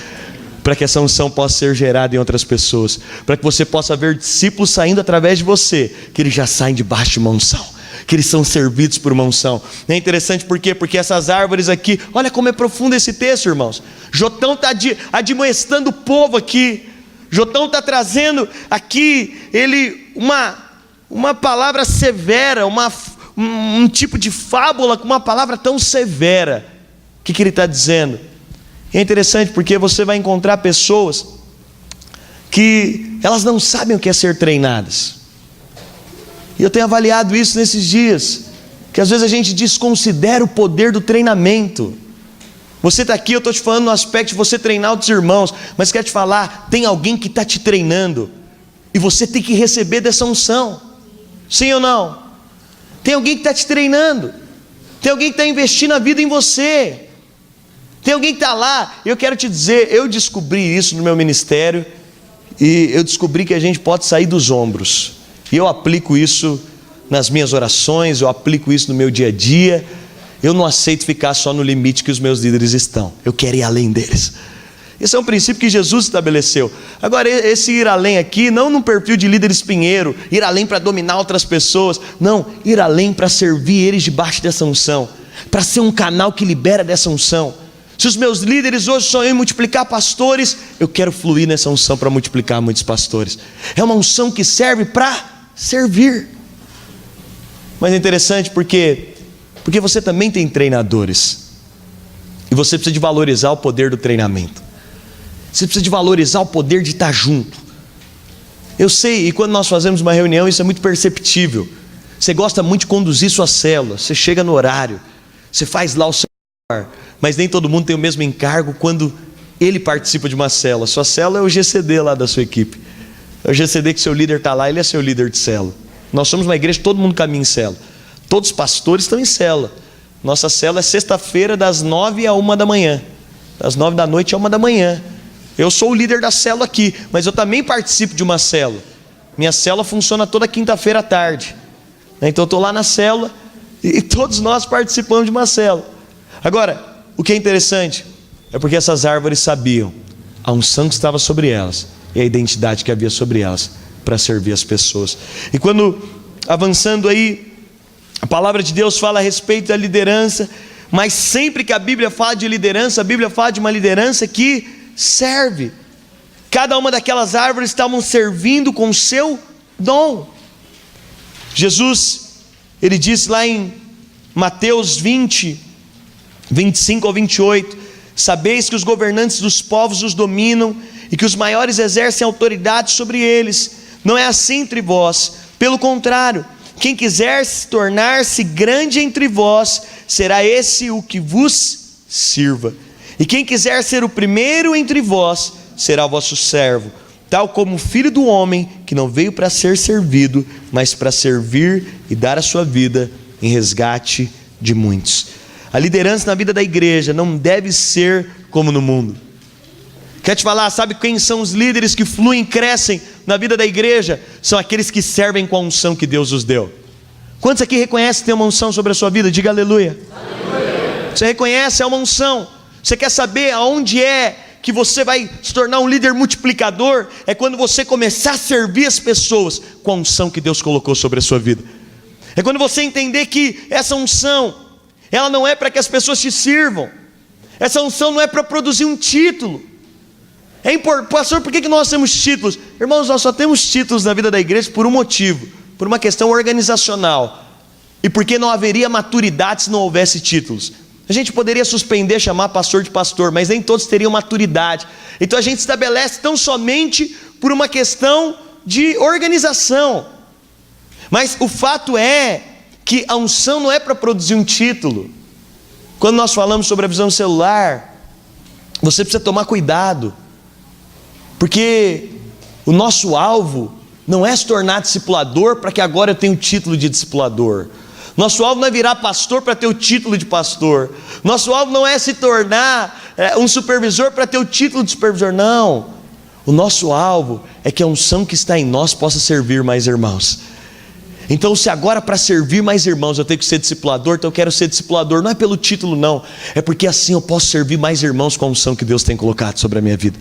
Speaker 1: para que essa unção possa ser gerada em outras pessoas, para que você possa ver discípulos saindo através de você, que eles já saem debaixo de uma unção, que eles são servidos por uma unção. É interessante por quê? Porque essas árvores aqui, olha como é profundo esse texto, irmãos. Jotão está admoestando o povo aqui. Jotão está trazendo aqui uma palavra severa, um tipo de fábula com uma palavra tão severa. O que ele está dizendo? É interessante porque você vai encontrar pessoas que elas não sabem o que é ser treinadas. E eu tenho avaliado isso nesses dias, que às vezes a gente desconsidera o poder do treinamento. Você está aqui, eu estou te falando no aspecto de você treinar outros irmãos, mas quero te falar, tem alguém que está te treinando, e você tem que receber dessa unção. Sim ou não? Tem alguém que está te treinando, tem alguém que está investindo a vida em você, tem alguém que está lá. Eu quero te dizer, eu descobri isso no meu ministério, e eu descobri que a gente pode sair dos ombros, e eu aplico isso nas minhas orações, eu aplico isso no meu dia a dia. Eu não aceito ficar só no limite que os meus líderes estão, eu quero ir além deles. Esse é um princípio que Jesus estabeleceu. Agora, esse ir além aqui, não num perfil de líder espinheiro, ir além para dominar outras pessoas, não, ir além para servir eles debaixo dessa unção, para ser um canal que libera dessa unção. Se os meus líderes hoje sonham em multiplicar pastores, eu quero fluir nessa unção para multiplicar muitos pastores. É uma unção que serve para servir. Mas é interessante porque você também tem treinadores, e você precisa de valorizar o poder do treinamento. Você precisa de valorizar o poder de estar junto. Eu sei, e quando nós fazemos uma reunião, isso é muito perceptível. Você gosta muito de conduzir sua célula, você chega no horário, você faz lá o seu melhor, mas nem todo mundo tem o mesmo encargo quando ele participa de uma célula. Sua célula é o GCD lá da sua equipe. É o GCD que seu líder está lá, ele é seu líder de célula. Nós somos uma igreja, todo mundo caminha em célula. Todos os pastores estão em célula. Nossa célula é sexta-feira das 9 à 1 da manhã. Das 9 da noite à 1 da manhã. Eu sou o líder da célula aqui, mas eu também participo de uma célula. Minha célula funciona toda quinta-feira à tarde. Então eu estou lá na célula e todos nós participamos de uma célula. Agora, o que é interessante é porque essas árvores sabiam a unção que estava sobre elas e a identidade que havia sobre elas para servir as pessoas. E quando, avançando aí, a palavra de Deus fala a respeito da liderança, mas sempre que a Bíblia fala de liderança, a Bíblia fala de uma liderança que serve. Cada uma daquelas árvores estavam servindo com o seu dom. Jesus, ele disse lá em Mateus 20, 25 ao 28, sabeis que os governantes dos povos os dominam e que os maiores exercem autoridade sobre eles. Não é assim entre vós, pelo contrário, quem quiser tornar-se grande entre vós, será esse o que vos sirva. E quem quiser ser o primeiro entre vós, será o vosso servo, tal como o Filho do Homem, que não veio para ser servido, mas para servir e dar a sua vida em resgate de muitos. A liderança na vida da igreja não deve ser como no mundo. Quer te falar, sabe quem são os líderes que fluem, crescem na vida da igreja? São aqueles que servem com a unção que Deus os deu. Quantos aqui reconhecem que tem uma unção sobre a sua vida? Diga aleluia. Aleluia. Você reconhece, é uma unção. Você quer saber aonde é que você vai se tornar um líder multiplicador? É quando você começar a servir as pessoas com a unção que Deus colocou sobre a sua vida. É quando você entender que essa unção, ela não é para que as pessoas te sirvam. Essa unção não é para produzir um título. Pastor, por que nós temos títulos? Irmãos, nós só temos títulos na vida da igreja por um motivo, por uma questão organizacional, e porque não haveria maturidade se não houvesse títulos. A gente poderia suspender, chamar pastor de pastor, mas nem todos teriam maturidade. Então a gente estabelece tão somente por uma questão de organização. Mas o fato é que a unção não é para produzir um título. Quando nós falamos sobre a visão celular, você precisa tomar cuidado, porque o nosso alvo não é se tornar discipulador para que agora eu tenha o título de discipulador. Nosso alvo não é virar pastor para ter o título de pastor. Nosso alvo não é se tornar um supervisor para ter o título de supervisor. Não. O nosso alvo é que a unção que está em nós possa servir mais irmãos. Então, se agora para servir mais irmãos eu tenho que ser discipulador, então eu quero ser discipulador. Não é pelo título não, é porque assim eu posso servir mais irmãos com a unção que Deus tem colocado sobre a minha vida.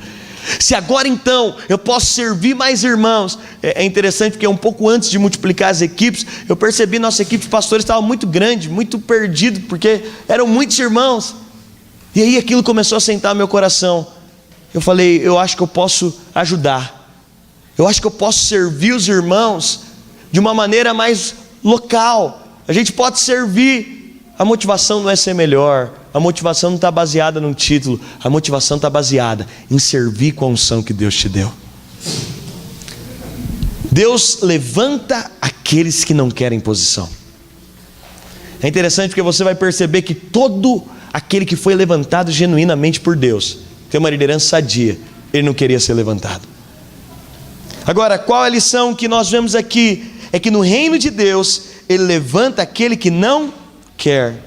Speaker 1: Se agora então eu posso servir mais irmãos, é interessante porque um pouco antes de multiplicar as equipes, eu percebi que nossa equipe de pastores estava muito grande, muito perdido, porque eram muitos irmãos. E aí aquilo começou a sentar no meu coração. Eu falei, eu acho que eu posso ajudar, eu acho que eu posso servir os irmãos de uma maneira mais local. A gente pode servir. A motivação não é ser melhor, a motivação não está baseada num título, a motivação está baseada em servir com a unção que Deus te deu. Deus levanta aqueles que não querem posição. É interessante porque você vai perceber que todo aquele que foi levantado genuinamente por Deus tem uma liderança sadia, ele não queria ser levantado. Agora, qual é a lição que nós vemos aqui? É que no reino de Deus, ele levanta aquele que não quer.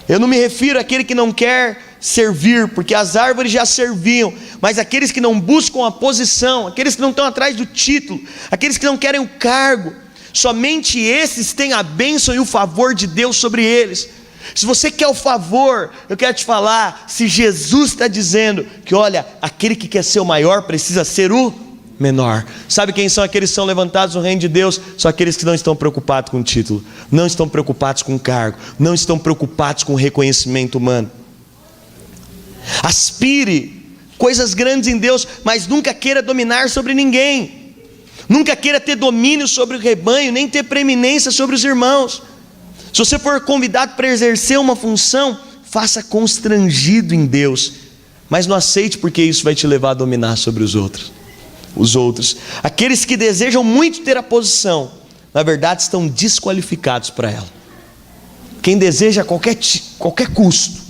Speaker 1: Eu não me refiro àquele que não quer servir, porque as árvores já serviam, mas aqueles que não buscam a posição, aqueles que não estão atrás do título, aqueles que não querem o cargo, somente esses têm a bênção e o favor de Deus sobre eles. Se você quer o favor, eu quero te falar, se Jesus está dizendo que olha, aquele que quer ser o maior precisa ser o menor. Sabe quem são aqueles que são levantados no reino de Deus? São aqueles que não estão preocupados com o título, não estão preocupados com o cargo, não estão preocupados com o reconhecimento humano. Aspire coisas grandes em Deus, mas nunca queira dominar sobre ninguém, nunca queira ter domínio sobre o rebanho, nem ter preeminência sobre os irmãos. Se você for convidado para exercer uma função, faça constrangido em Deus, mas não aceite, porque isso vai te levar a dominar sobre os outros. Aqueles que desejam muito ter a posição, na verdade estão desqualificados para ela. Quem deseja a qualquer custo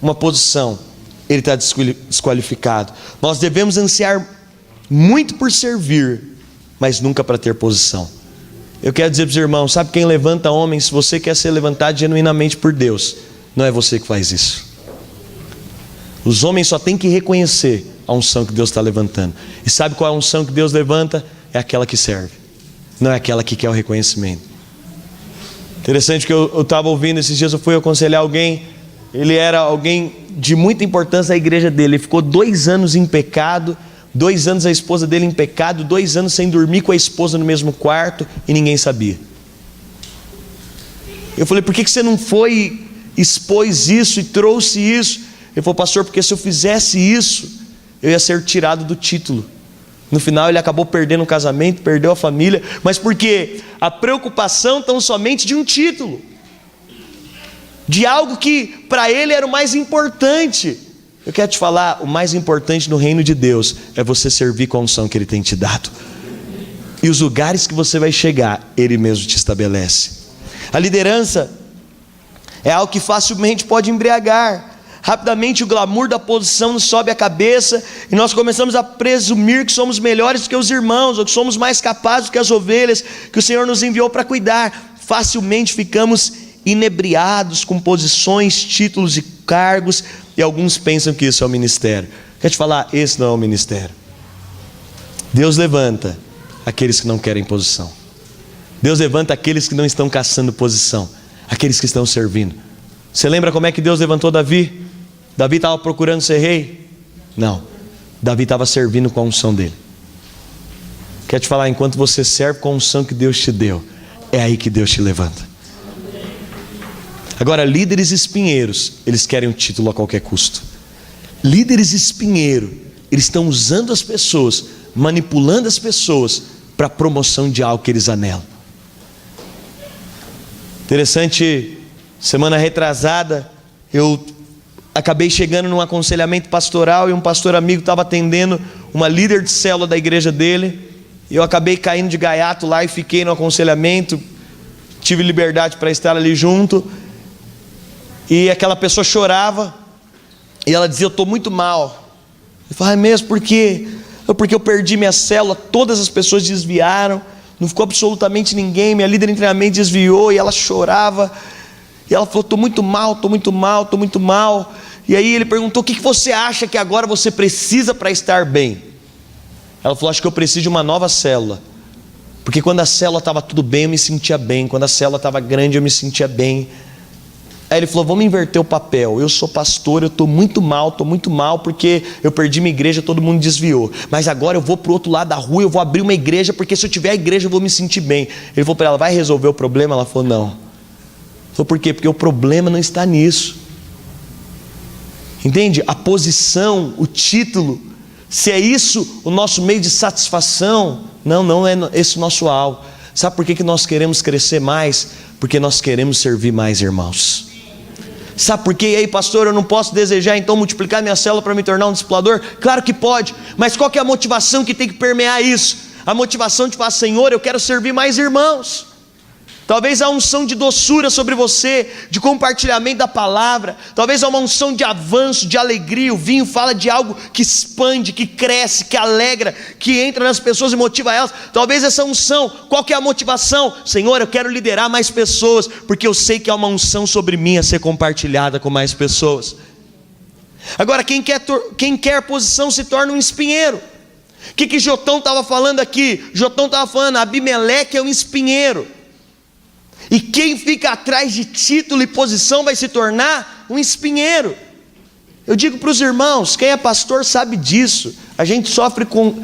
Speaker 1: uma posição, ele está desqualificado. Nós devemos ansiar muito por servir, mas nunca para ter posição. Eu quero dizer para os irmãos, sabe quem levanta homens? Se você quer ser levantado genuinamente por Deus, não é você que faz isso. Os homens só têm que reconhecer a unção que Deus está levantando. E sabe qual é a unção que Deus levanta? É aquela que serve, não é aquela que quer o reconhecimento. Interessante que eu estava ouvindo esses dias, eu fui aconselhar alguém, ele era alguém de muita importância na igreja dele, ele ficou 2 anos em pecado, 2 anos a esposa dele em pecado, 2 anos sem dormir com a esposa no mesmo quarto, e ninguém sabia. Eu falei, por que você não foi, expôs isso e trouxe isso? Ele falou, pastor, porque se eu fizesse isso, eu ia ser tirado do título, No final ele acabou perdendo o casamento, perdeu a família, mas porque a preocupação tão somente de um título, de algo que para ele era o mais importante. Eu quero te falar, o mais importante no reino de Deus é você servir com a unção que Ele tem te dado. E os lugares que você vai chegar, Ele mesmo te estabelece. A liderança é algo que facilmente pode embriagar. Rapidamente o glamour da posição nos sobe a cabeça e nós começamos a presumir que somos melhores do que os irmãos, ou que somos mais capazes do que as ovelhas que o Senhor nos enviou para cuidar. Facilmente ficamos inebriados com posições, títulos e cargos, e alguns pensam que isso é o ministério. Quero te falar, esse não é o ministério. Deus levanta aqueles que não querem posição. Deus levanta aqueles que não estão caçando posição, aqueles que estão servindo. Você lembra como é que Deus levantou Davi? Davi estava procurando ser rei? Não, Davi estava servindo com a unção dele. Quero te falar, enquanto você serve com a unção que Deus te deu, é aí que Deus te levanta. Agora, líderes espinheiros, eles querem um título a qualquer custo. Líderes espinheiros, eles estão usando as pessoas, manipulando as pessoas para a promoção de algo que eles anelam. Interessante, semana retrasada, eu acabei chegando num aconselhamento pastoral e um pastor amigo estava atendendo uma líder de célula da igreja dele. E eu acabei caindo de gaiato lá e fiquei no aconselhamento, tive liberdade para estar ali junto. E aquela pessoa chorava e ela dizia: eu estou muito mal. Eu falei: é mesmo? Por quê? Porque eu perdi minha célula, todas as pessoas desviaram, não ficou absolutamente ninguém, minha líder de treinamento desviou. E ela chorava e ela falou: estou muito mal, estou muito mal, estou muito mal. E aí ele perguntou: o que você acha que agora você precisa para estar bem? Ela falou: acho que eu preciso de uma nova célula, porque quando a célula estava tudo bem eu me sentia bem, quando a célula estava grande eu me sentia bem. Aí ele falou: vamos inverter o papel, eu sou pastor, eu estou muito mal porque eu perdi minha igreja, todo mundo desviou, mas agora eu vou para o outro lado da rua, eu vou abrir uma igreja, porque se eu tiver a igreja eu vou me sentir bem. Ele falou para ela: vai resolver o problema? Ela falou: não. Ele falou: por quê? Porque o problema não está nisso. Entende? A posição, o título, se é isso o nosso meio de satisfação, não é esse o nosso alvo. Sabe por que nós queremos crescer mais? Porque nós queremos servir mais irmãos. Sabe por quê? E aí, pastor, eu não posso desejar então multiplicar minha célula para me tornar um discipulador? Claro que pode, mas qual que é a motivação que tem que permear isso? A motivação de falar: Senhor, eu quero servir mais irmãos. Talvez a unção de doçura sobre você, de compartilhamento da palavra, talvez uma unção de avanço, de alegria. O vinho fala de algo que expande, que cresce, que alegra, que entra nas pessoas e motiva elas. Talvez essa unção, qual que é a motivação? Senhor, eu quero liderar mais pessoas, porque eu sei que há uma unção sobre mim a ser compartilhada com mais pessoas. Agora, quem quer posição se torna um espinheiro. O que Jotão estava falando aqui? Jotão estava falando: Abimeleque é um espinheiro. E quem fica atrás de título e posição vai se tornar um espinheiro. Eu digo para os irmãos, quem é pastor sabe disso. A gente sofre com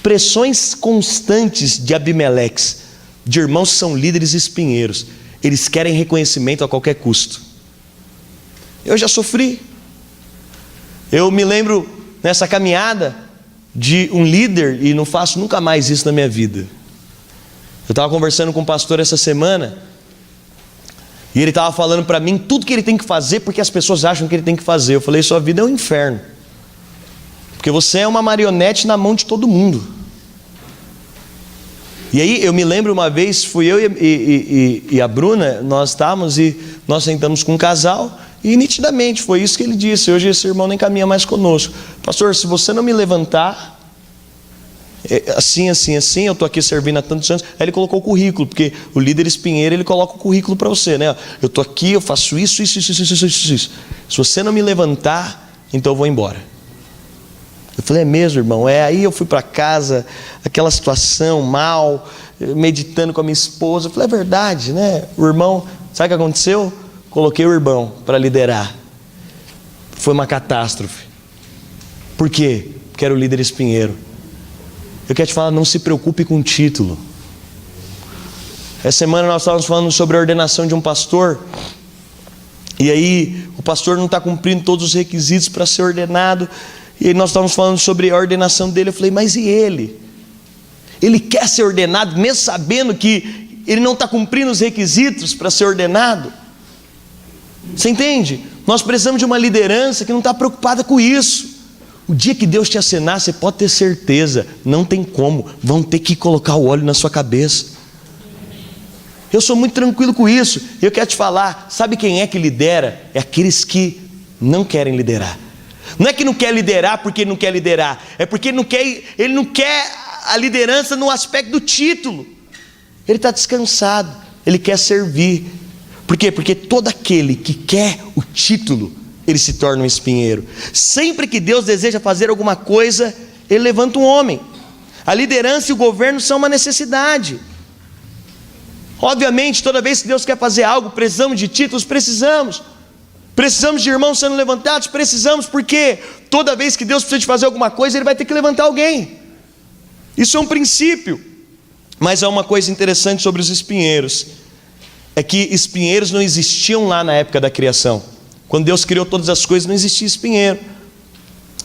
Speaker 1: pressões constantes de Abimeleques, de irmãos que são líderes espinheiros. Eles querem reconhecimento a qualquer custo. Eu já sofri. Eu me lembro nessa caminhada de um líder, e não faço nunca mais isso na minha vida. Eu estava conversando com um pastor essa semana, e ele estava falando para mim tudo que ele tem que fazer, porque as pessoas acham que ele tem que fazer. Eu falei: sua vida é um inferno, porque você é uma marionete na mão de todo mundo. E aí eu me lembro uma vez, fui eu e a Bruna, nós estávamos e nós sentamos com um casal, e nitidamente foi isso que ele disse: hoje esse irmão nem caminha mais conosco. Pastor, se você não me levantar assim, eu estou aqui servindo há tantos anos. Aí ele colocou o currículo, porque o líder espinheiro, ele coloca o currículo para você, né? Eu estou aqui, eu faço isso. Se você não me levantar, então eu vou embora. Eu falei: é mesmo, irmão? Aí eu fui para casa, aquela situação, mal, meditando com a minha esposa. Eu falei: é verdade, né? O irmão, sabe o que aconteceu? Coloquei o irmão para liderar. Foi uma catástrofe. Por quê? Porque era o líder espinheiro. Eu quero te falar: não se preocupe com o título. Essa semana nós estávamos falando sobre a ordenação de um pastor, e aí o pastor não está cumprindo todos os requisitos para ser ordenado, E aí nós estávamos falando sobre a ordenação dele. Eu falei, mas e ele? Ele quer ser ordenado, mesmo sabendo que ele não está cumprindo os requisitos para ser ordenado? Você entende? Nós precisamos de uma liderança que não está preocupada com isso. O dia que Deus te acenar, você pode ter certeza, não tem como, vão ter que colocar o óleo na sua cabeça. Eu sou muito tranquilo com isso. Eu quero te falar, sabe quem é que lidera? É aqueles que não querem liderar. Não é que não quer liderar porque não quer liderar, é porque ele não quer a liderança no aspecto do título. Ele está descansado, ele quer servir. Por quê? Porque todo aquele que quer o título, ele se torna um espinheiro. Sempre que Deus deseja fazer alguma coisa, ele levanta um homem. A liderança e o governo são uma necessidade. Obviamente, toda vez que Deus quer fazer algo, precisamos de títulos, precisamos de irmãos sendo levantados, precisamos, porque toda vez que Deus precisa de fazer alguma coisa, Ele vai ter que levantar alguém. Isso é um princípio. Mas há uma coisa interessante sobre os espinheiros, é que espinheiros não existiam lá na época da criação. Quando Deus criou todas as coisas, não existia espinheiro.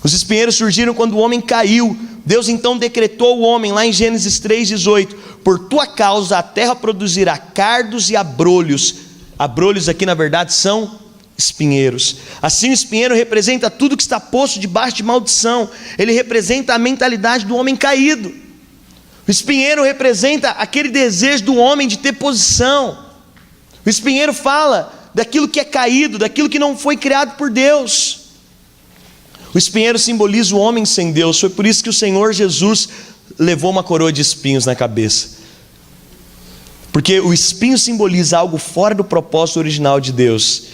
Speaker 1: Os espinheiros surgiram quando o homem caiu. Deus então decretou o homem, lá em Gênesis 3,18: por tua causa a terra produzirá cardos e abrolhos. Abrolhos aqui na verdade são espinheiros. Assim o espinheiro representa tudo que está posto debaixo de maldição. Ele representa a mentalidade do homem caído. O espinheiro representa aquele desejo do homem de ter posição. O espinheiro fala daquilo que é caído, daquilo que não foi criado por Deus. O espinheiro simboliza o homem sem Deus. Foi por isso que o Senhor Jesus levou uma coroa de espinhos na cabeça. Porque o espinho simboliza algo fora do propósito original de Deus.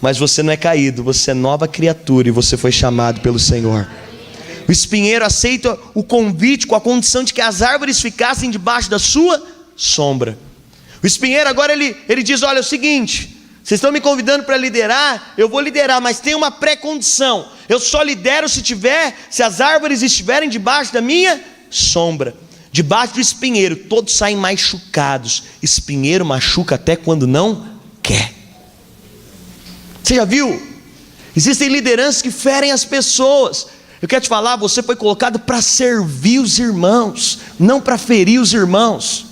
Speaker 1: Mas você não é caído, você é nova criatura e você foi chamado pelo Senhor. O espinheiro aceita o convite com a condição de que as árvores ficassem debaixo da sua sombra. O espinheiro agora ele diz, olha, é o seguinte, vocês estão me convidando para liderar, eu vou liderar, mas tem uma pré-condição. Eu só lidero se as árvores estiverem debaixo da minha sombra. Debaixo do espinheiro, todos saem machucados. Espinheiro machuca até quando não quer. Você já viu? Existem lideranças que ferem as pessoas. Eu quero te falar, você foi colocado para servir os irmãos, não para ferir os irmãos.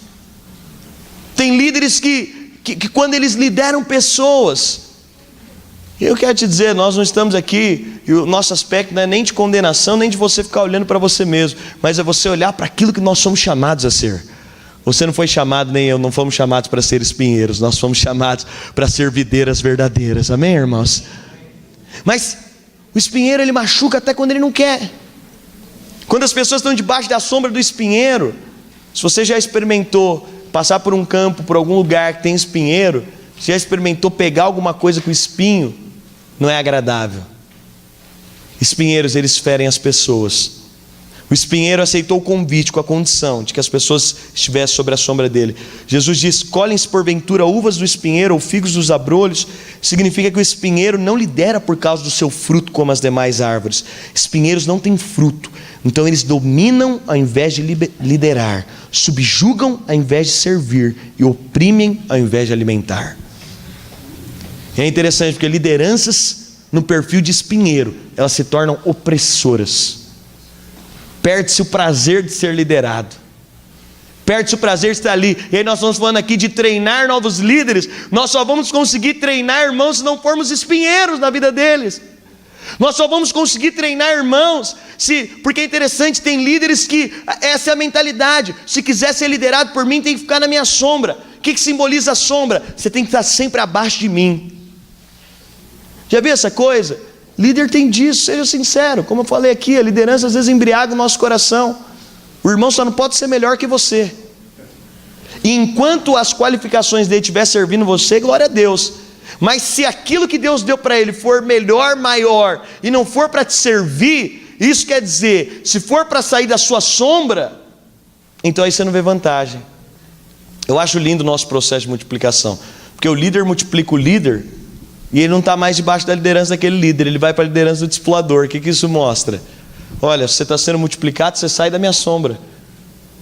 Speaker 1: Tem líderes que quando eles lideram pessoas, eu quero te dizer, nós não estamos aqui, e o nosso aspecto não é nem de condenação, nem de você ficar olhando para você mesmo, mas é você olhar para aquilo que nós somos chamados a ser. Você não foi chamado, nem eu, não fomos chamados para ser espinheiros, nós fomos chamados para ser videiras verdadeiras, amém, irmãos? Mas o espinheiro, ele machuca até quando ele não quer. Quando as pessoas estão debaixo da sombra do espinheiro, se você já experimentou passar por um campo, por algum lugar que tem espinheiro, você já experimentou pegar alguma coisa com espinho, não é agradável. Espinheiros, eles ferem as pessoas. O espinheiro aceitou o convite com a condição de que as pessoas estivessem sobre a sombra dele. Jesus diz, colhem-se porventura uvas do espinheiro ou figos dos abrolhos. Significa que o espinheiro não lidera por causa do seu fruto como as demais árvores. Espinheiros não têm fruto, então eles dominam ao invés de liderar, subjugam ao invés de servir e oprimem ao invés de alimentar. E é interessante porque lideranças no perfil de espinheiro, elas se tornam opressoras. Perde-se o prazer de ser liderado, perde-se o prazer de estar ali. E aí nós estamos falando aqui de treinar novos líderes. Nós só vamos conseguir treinar irmãos se não formos espinheiros na vida deles. Nós só vamos conseguir treinar irmãos porque é interessante, tem líderes que essa é a mentalidade, se quiser ser liderado por mim tem que ficar na minha sombra. O que simboliza a sombra? Você tem que estar sempre abaixo de mim. Já viu essa coisa? Líder tem disso, seja sincero. Como eu falei aqui, a liderança às vezes embriaga o nosso coração. O irmão só não pode ser melhor que você. E enquanto as qualificações dele estiver servindo você, glória a Deus. Mas se aquilo que Deus deu para ele for melhor, maior, e não for para te servir, isso quer dizer, se for para sair da sua sombra, então aí você não vê vantagem. Eu acho lindo o nosso processo de multiplicação, porque o líder multiplica o líder, e ele não está mais debaixo da liderança daquele líder, ele vai para a liderança do discipulador. O que isso mostra? Olha, você está sendo multiplicado, você sai da minha sombra.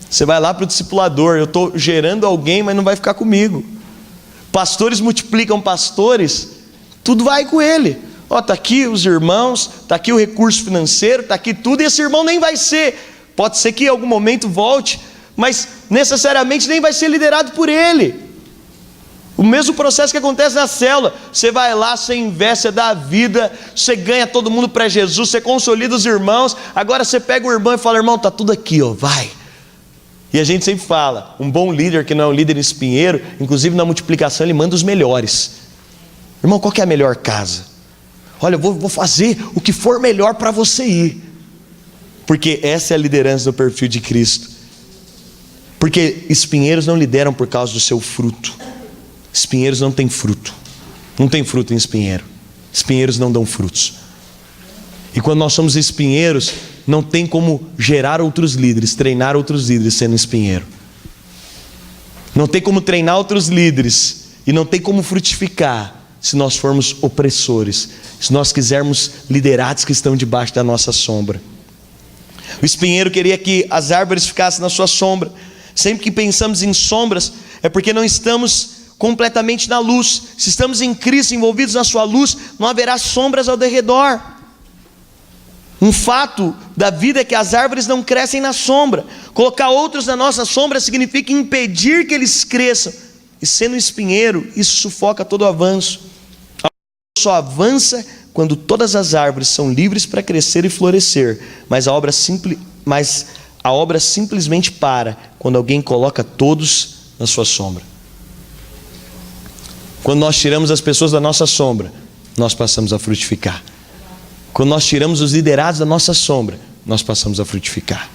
Speaker 1: Você vai lá para o discipulador, eu estou gerando alguém, mas não vai ficar comigo. Pastores multiplicam pastores, tudo vai com ele. Ó, está aqui os irmãos, está aqui o recurso financeiro, está aqui tudo, e esse irmão nem vai ser, pode ser que em algum momento volte, mas necessariamente nem vai ser liderado por ele. O mesmo processo que acontece na célula, você vai lá, você investe, você dá a vida, você ganha todo mundo para Jesus, você consolida os irmãos, agora você pega o irmão e fala, irmão, está tudo aqui, ó, vai. E a gente sempre fala, um bom líder que não é um líder espinheiro, inclusive na multiplicação ele manda os melhores. Irmão, qual que é a melhor casa? Olha, eu vou fazer o que for melhor para você ir, porque essa é a liderança do perfil de Cristo. Porque espinheiros não lideram por causa do seu fruto. Espinheiros não têm fruto. Não tem fruto em espinheiro. Espinheiros não dão frutos. E quando nós somos espinheiros, não tem como gerar outros líderes, treinar outros líderes sendo espinheiro. Não tem como treinar outros líderes e não tem como frutificar se nós formos opressores, se nós quisermos liderados que estão debaixo da nossa sombra. O espinheiro queria que as árvores ficassem na sua sombra. Sempre que pensamos em sombras, é porque não estamos completamente na luz. Se estamos em Cristo, envolvidos na sua luz, não haverá sombras ao redor. Um fato da vida é que as árvores não crescem na sombra. Colocar outros na nossa sombra significa impedir que eles cresçam. E sendo espinheiro, isso sufoca todo o avanço. A obra só avança quando todas as árvores são livres para crescer e florescer. Mas a obra simplesmente para quando alguém coloca todos na sua sombra. Quando nós tiramos as pessoas da nossa sombra, nós passamos a frutificar. Quando nós tiramos os liderados da nossa sombra, nós passamos a frutificar.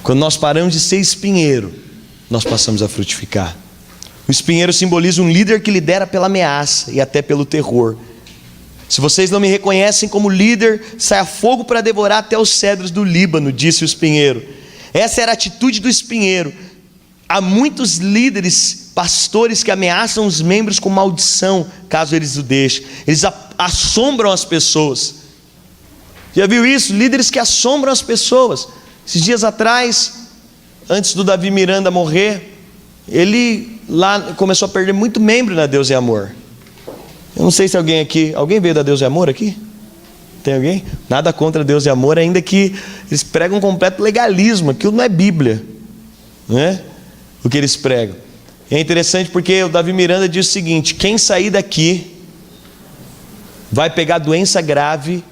Speaker 1: Quando nós paramos de ser espinheiro, nós passamos a frutificar. O espinheiro simboliza um líder que lidera pela ameaça e até pelo terror. Se vocês não me reconhecem como líder, saia fogo para devorar até os cedros do Líbano, disse o espinheiro. Essa era a atitude do espinheiro. Há muitos líderes, pastores que ameaçam os membros com maldição, caso eles o deixem. Eles assombram as pessoas. Já viu isso? Líderes que assombram as pessoas. Esses dias atrás, antes do Davi Miranda morrer, ele lá começou a perder muito membro na Deus e Amor. Eu não sei se alguém veio da Deus e Amor aqui? Tem alguém? Nada contra Deus e Amor, ainda que eles pregam um completo legalismo. Aquilo não é Bíblia, né? O que eles pregam. E é interessante porque o Davi Miranda diz o seguinte: quem sair daqui vai pegar doença grave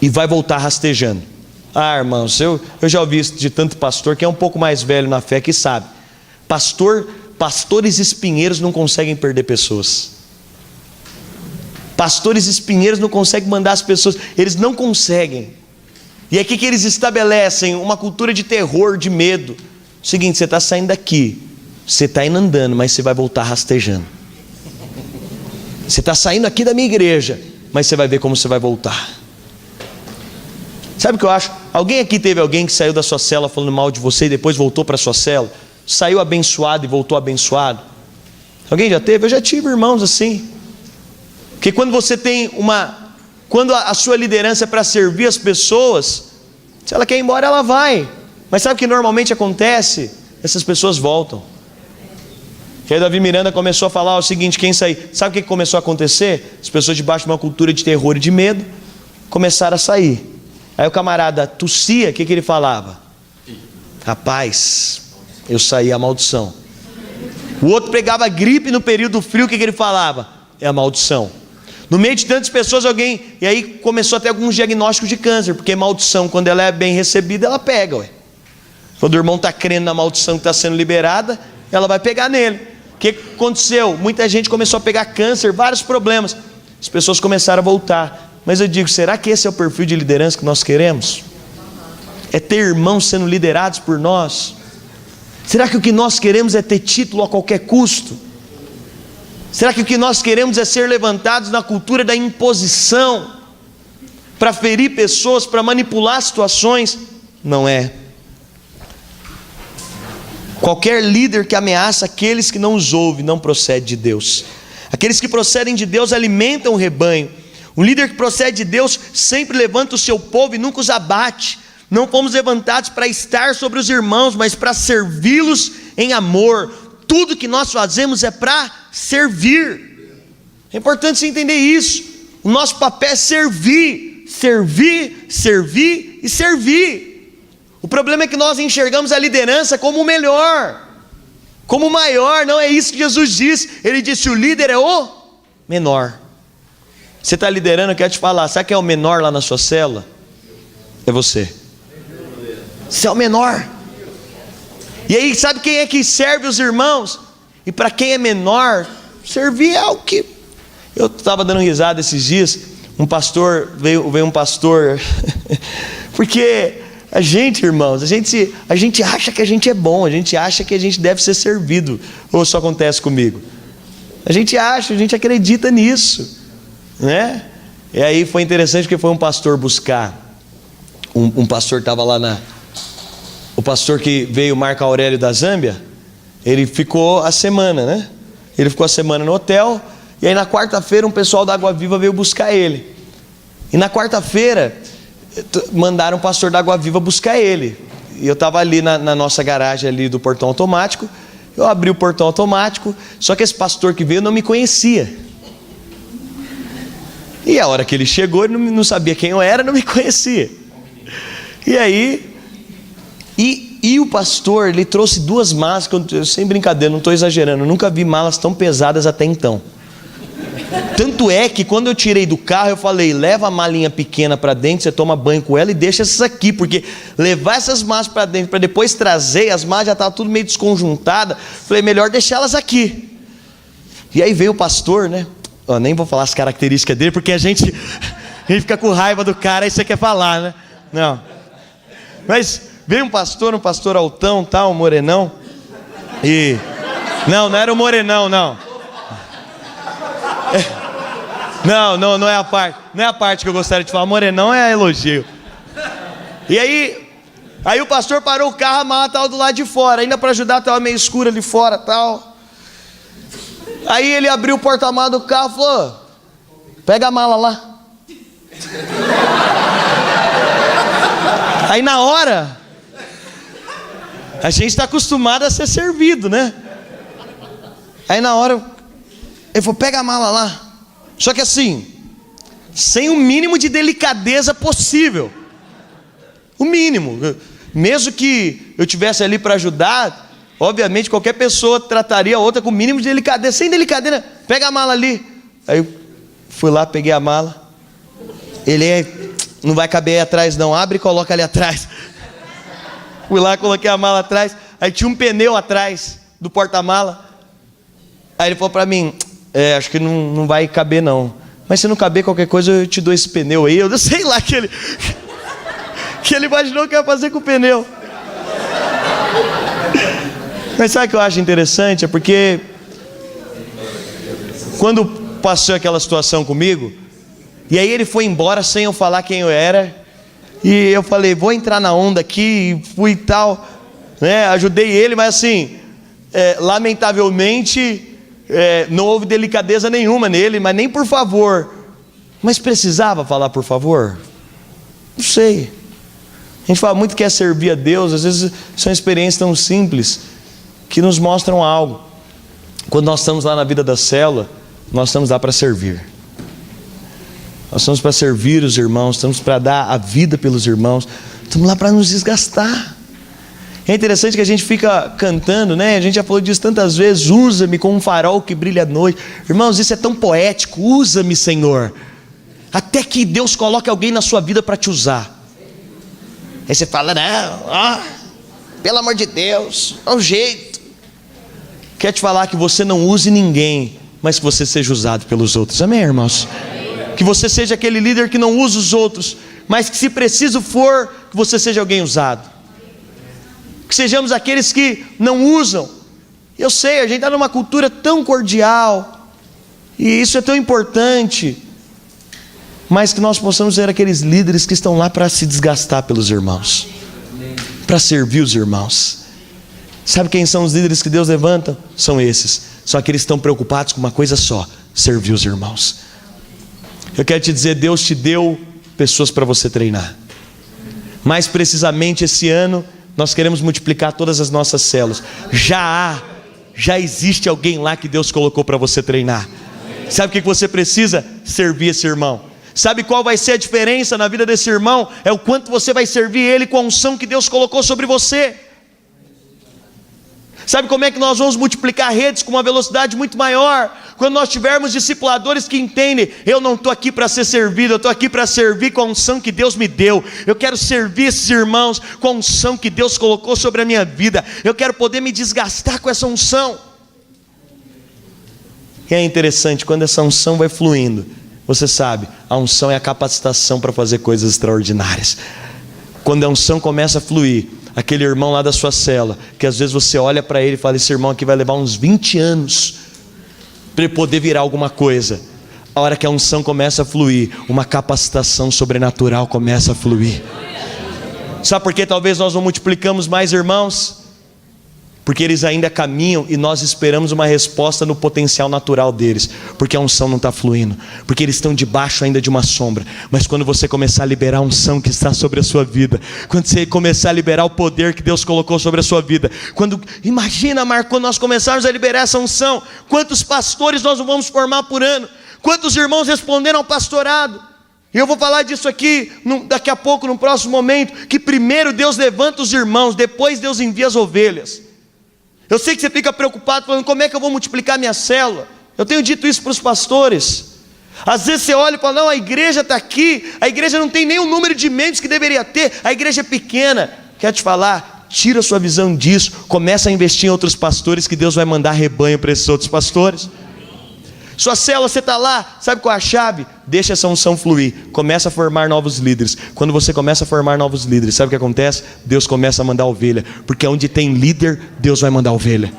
Speaker 1: e vai voltar rastejando. Ah, irmãos, eu já ouvi isso de tanto pastor que é um pouco mais velho na fé que sabe. Pastores espinheiros não conseguem perder pessoas. Pastores espinheiros não conseguem mandar as pessoas, eles não conseguem. E aqui que eles estabelecem uma cultura de terror, de medo. O seguinte, você está saindo daqui, você está indo andando, mas você vai voltar rastejando. Você está saindo aqui da minha igreja, mas você vai ver como você vai voltar. Sabe o que eu acho? Alguém aqui teve alguém que saiu da sua cela falando mal de você e depois voltou para a sua cela? Saiu abençoado e voltou abençoado? Alguém já teve? Eu já tive irmãos assim. Porque quando você tem quando a sua liderança é para servir as pessoas, se ela quer ir embora, ela vai. Mas sabe o que normalmente acontece? Essas pessoas voltam. E aí Davi Miranda começou a falar o seguinte: quem sair, sabe o que começou a acontecer? As pessoas debaixo de uma cultura de terror e de medo começaram a sair. Aí o camarada tossia, o que ele falava? Rapaz, eu saí, a maldição. O outro pegava gripe no período frio, o que ele falava? É a maldição. No meio de tantas pessoas, e aí começou a ter alguns diagnósticos de câncer, porque maldição, quando ela é bem recebida, ela pega, ué. Quando o irmão está crendo na maldição que está sendo liberada, ela vai pegar nele. O que aconteceu? Muita gente começou a pegar câncer, vários problemas. As pessoas começaram a voltar. Mas eu digo, será que esse é o perfil de liderança que nós queremos? É ter irmãos sendo liderados por nós? Será que o que nós queremos é ter título a qualquer custo? Será que o que nós queremos é ser levantados na cultura da imposição, para ferir pessoas, para manipular situações? Não é. Qualquer líder que ameaça aqueles que não os ouvem não procede de Deus. Aqueles que procedem de Deus alimentam o rebanho. Um líder que procede de Deus sempre levanta o seu povo e nunca os abate. Não fomos levantados para estar sobre os irmãos, mas para servi-los em amor. Tudo que nós fazemos é para servir. É importante você entender isso. O nosso papel é servir, servir, servir e servir. O problema é que nós enxergamos a liderança como o melhor, como o maior. Não é isso que Jesus disse. Ele disse: o líder é o menor. Você está liderando, eu quero te falar, sabe quem é o menor lá na sua célula? É você. Você é o menor. E aí, sabe quem é que serve os irmãos? E para quem é menor, servir é o que... Eu estava dando risada esses dias. Um pastor, veio um pastor. Porque a gente, irmãos, a gente acha que a gente é bom, a gente acha que a gente deve ser servido. Ou isso acontece comigo? A gente acha, a gente acredita nisso, né? E aí foi interessante porque foi um pastor buscar. Um pastor estava lá o pastor que veio, Marco Aurélio da Zâmbia, ele ficou a semana, né? Ele ficou a semana no hotel. E aí na quarta-feira um pessoal da Água Viva veio buscar ele. E na quarta-feira mandaram o pastor da Água Viva buscar ele. E eu estava ali na nossa garagem ali do portão automático. Eu abri o portão automático. Só que esse pastor que veio não me conhecia. E a hora que ele chegou, ele não sabia quem eu era, não me conhecia. E aí... E o pastor, ele trouxe 2 malas, sem brincadeira, não estou exagerando, eu nunca vi malas tão pesadas até então. Tanto é que quando eu tirei do carro, eu falei: leva a malinha pequena para dentro, você toma banho com ela e deixa essas aqui, porque levar essas malas para dentro, para depois trazer, as malas já estavam tudo meio desconjuntadas, falei, melhor deixar elas aqui. E aí veio o pastor, né? Eu nem vou falar as características dele, porque a gente fica com raiva do cara, aí você quer falar, né? Não. Mas... veio um pastor altão, tal, um morenão. E... Não era o morenão, não. Não é a parte. Não é a parte que eu gostaria de falar. Morenão é elogio. E aí o pastor parou o carro, a mala estava do lado de fora. Ainda para ajudar, estava meio escuro ali fora, tal. Aí ele abriu o porta-malas do carro e falou: pega a mala lá. Aí na hora... a gente está acostumado a ser servido, né? Aí na hora, ele falou: pega a mala lá. Só que assim, sem o mínimo de delicadeza possível. O mínimo. Mesmo que eu tivesse ali para ajudar, obviamente qualquer pessoa trataria a outra com o mínimo de delicadeza. Sem delicadeza, pega a mala ali. Aí eu fui lá, peguei a mala. Não vai caber aí atrás não, abre e coloca ali atrás. Fui lá, coloquei a mala atrás. Aí tinha um pneu atrás do porta-mala. Aí ele falou para mim: acho que não vai caber não. Mas se não caber qualquer coisa, eu te dou esse pneu aí. Eu sei lá que ele imaginou que ia fazer com o pneu. Mas sabe o que eu acho interessante? É porque quando passou aquela situação comigo, e aí ele foi embora sem eu falar quem eu era. E eu falei: vou entrar na onda aqui, e fui e tal, né? Ajudei ele, mas assim, lamentavelmente, não houve delicadeza nenhuma nele, mas nem por favor. Mas precisava falar por favor? Não sei. A gente fala muito que é servir a Deus, às vezes são experiências tão simples, que nos mostram algo. Quando nós estamos lá na vida da célula, nós estamos lá para servir. Nós estamos para servir os irmãos, estamos para dar a vida pelos irmãos, estamos lá para nos desgastar. É interessante que a gente fica cantando, né? A gente já falou disso tantas vezes: usa-me como um farol que brilha à noite. Irmãos, isso é tão poético. Usa-me, Senhor, até que Deus coloque alguém na sua vida para te usar. Aí você fala: não, pelo amor de Deus, é um jeito. Quer te falar que você não use ninguém, mas que você seja usado pelos outros. Amém, irmãos? Que você seja aquele líder que não usa os outros, mas que, se preciso for, que você seja alguém usado. Que sejamos aqueles que não usam. Eu sei, a gente está numa cultura tão cordial, e isso é tão importante, mas que nós possamos ser aqueles líderes que estão lá para se desgastar pelos irmãos, para servir os irmãos. Sabe quem são os líderes que Deus levanta? São esses. São aqueles que estão preocupados com uma coisa só: servir os irmãos. Eu quero te dizer, Deus te deu pessoas para você treinar. Mais precisamente esse ano, nós queremos multiplicar todas as nossas células. Já existe alguém lá que Deus colocou para você treinar. Sabe o que você precisa? Servir esse irmão. Sabe qual vai ser a diferença na vida desse irmão? É o quanto você vai servir ele com a unção que Deus colocou sobre você. Sabe como é que nós vamos multiplicar redes com uma velocidade muito maior? Quando nós tivermos discipuladores que entendem, eu não estou aqui para ser servido, eu estou aqui para servir com a unção que Deus me deu. Eu quero servir esses irmãos com a unção que Deus colocou sobre a minha vida. Eu quero poder me desgastar com essa unção. E é interessante, quando essa unção vai fluindo, você sabe, a unção é a capacitação para fazer coisas extraordinárias. Quando a unção começa a fluir, aquele irmão lá da sua cela, que às vezes você olha para ele e fala, esse irmão aqui vai levar uns 20 anos para ele poder virar alguma coisa. A hora que a unção começa a fluir, uma capacitação sobrenatural começa a fluir. Sabe por que talvez nós não multiplicamos mais irmãos? Porque eles ainda caminham e nós esperamos uma resposta no potencial natural deles, porque a unção não está fluindo, porque eles estão debaixo ainda de uma sombra. Mas quando você começar a liberar a unção que está sobre a sua vida, quando você começar a liberar o poder que Deus colocou sobre a sua vida, imagina, Marco, quando nós começarmos a liberar essa unção, quantos pastores nós não vamos formar por ano, quantos irmãos responderam ao pastorado. E eu vou falar disso aqui daqui a pouco, no próximo momento, que primeiro Deus levanta os irmãos, depois Deus envia as ovelhas. Eu sei que você fica preocupado, falando, como é que eu vou multiplicar minha célula? Eu tenho dito isso para os pastores. Às vezes você olha e fala, não, a igreja está aqui, a igreja não tem nem o número de membros que deveria ter, a igreja é pequena. Quero te falar, tira a sua visão disso, começa a investir em outros pastores, que Deus vai mandar rebanho para esses outros pastores. Sua célula, você está lá, sabe qual é a chave? Deixa essa unção fluir, começa a formar novos líderes. Quando você começa a formar novos líderes, sabe o que acontece? Deus começa a mandar ovelha, porque onde tem líder, Deus vai mandar ovelha.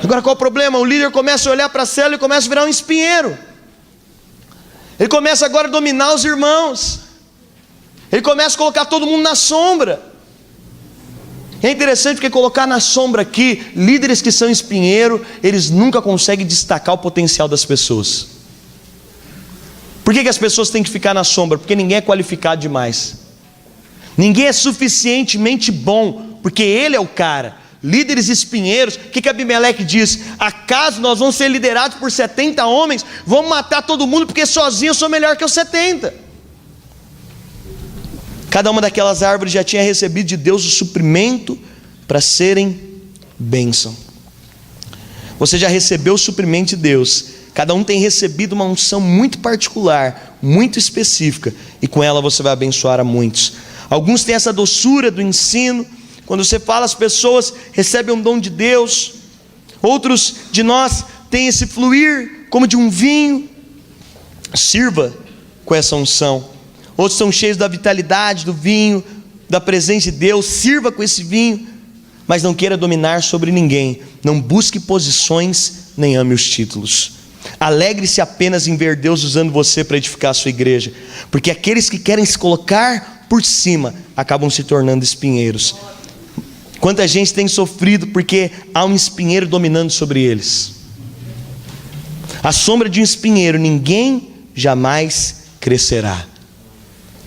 Speaker 1: Agora qual o problema? O líder começa a olhar para a célula e começa a virar um espinheiro. Ele começa agora a dominar os irmãos, ele começa a colocar todo mundo na sombra. É interessante porque colocar na sombra aqui, líderes que são espinheiro, eles nunca conseguem destacar o potencial das pessoas. Por que as pessoas têm que ficar na sombra? Porque ninguém é qualificado demais, ninguém é suficientemente bom, porque ele é o cara. Líderes espinheiros, o que Abimeleque diz? Acaso nós vamos ser liderados por 70 homens? Vamos matar todo mundo porque sozinho eu sou melhor que os 70. Cada uma daquelas árvores já tinha recebido de Deus o suprimento para serem bênção. Você já recebeu o suprimento de Deus. Cada um tem recebido uma unção muito particular, muito específica, e com ela você vai abençoar a muitos. Alguns têm essa doçura do ensino. Quando você fala, as pessoas recebem um dom de Deus. Outros de nós têm esse fluir como de um vinho. Sirva com essa unção. Outros são cheios da vitalidade do vinho, da presença de Deus. Sirva com esse vinho, mas não queira dominar sobre ninguém. Não busque posições, nem ame os títulos. Alegre-se apenas em ver Deus usando você para edificar a sua igreja, porque aqueles que querem se colocar por cima acabam se tornando espinheiros. Quanta gente tem sofrido porque há um espinheiro dominando sobre eles. À sombra de um espinheiro ninguém jamais crescerá.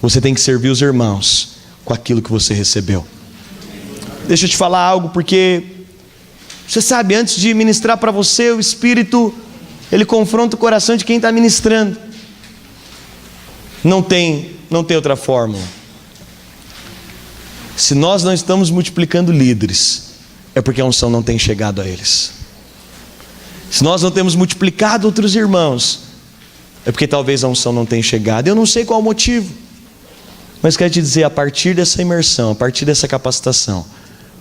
Speaker 1: Você tem que servir os irmãos com aquilo que você recebeu. Deixa eu te falar algo, porque você sabe, antes de ministrar para você, o Espírito, ele confronta o coração de quem está ministrando. Não tem outra fórmula. Se nós não estamos multiplicando líderes, é porque a unção não tem chegado a eles. Se nós não temos multiplicado outros irmãos, é porque talvez a unção não tenha chegado. Eu não sei qual o motivo, mas quero te dizer, a partir dessa imersão, a partir dessa capacitação,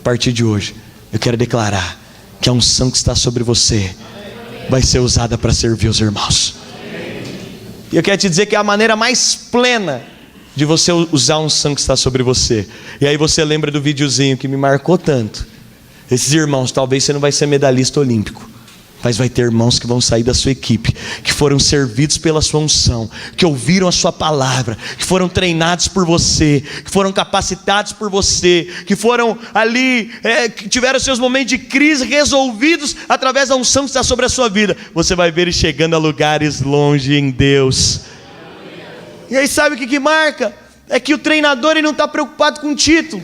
Speaker 1: a partir de hoje, eu quero declarar que a unção que está sobre você vai ser usada para servir os irmãos. E eu quero te dizer que é a maneira mais plena de você usar a unção que está sobre você. E aí você lembra do videozinho que me marcou tanto. Esses irmãos, talvez você não vai ser medalhista olímpico, mas vai ter irmãos que vão sair da sua equipe, que foram servidos pela sua unção, que ouviram a sua palavra, que foram treinados por você, que foram capacitados por você, que foram ali, que tiveram seus momentos de crise resolvidos através da unção que está sobre a sua vida. Você vai ver eles chegando a lugares longe em Deus. E aí sabe o que marca? É que o treinador ele não está preocupado com o título.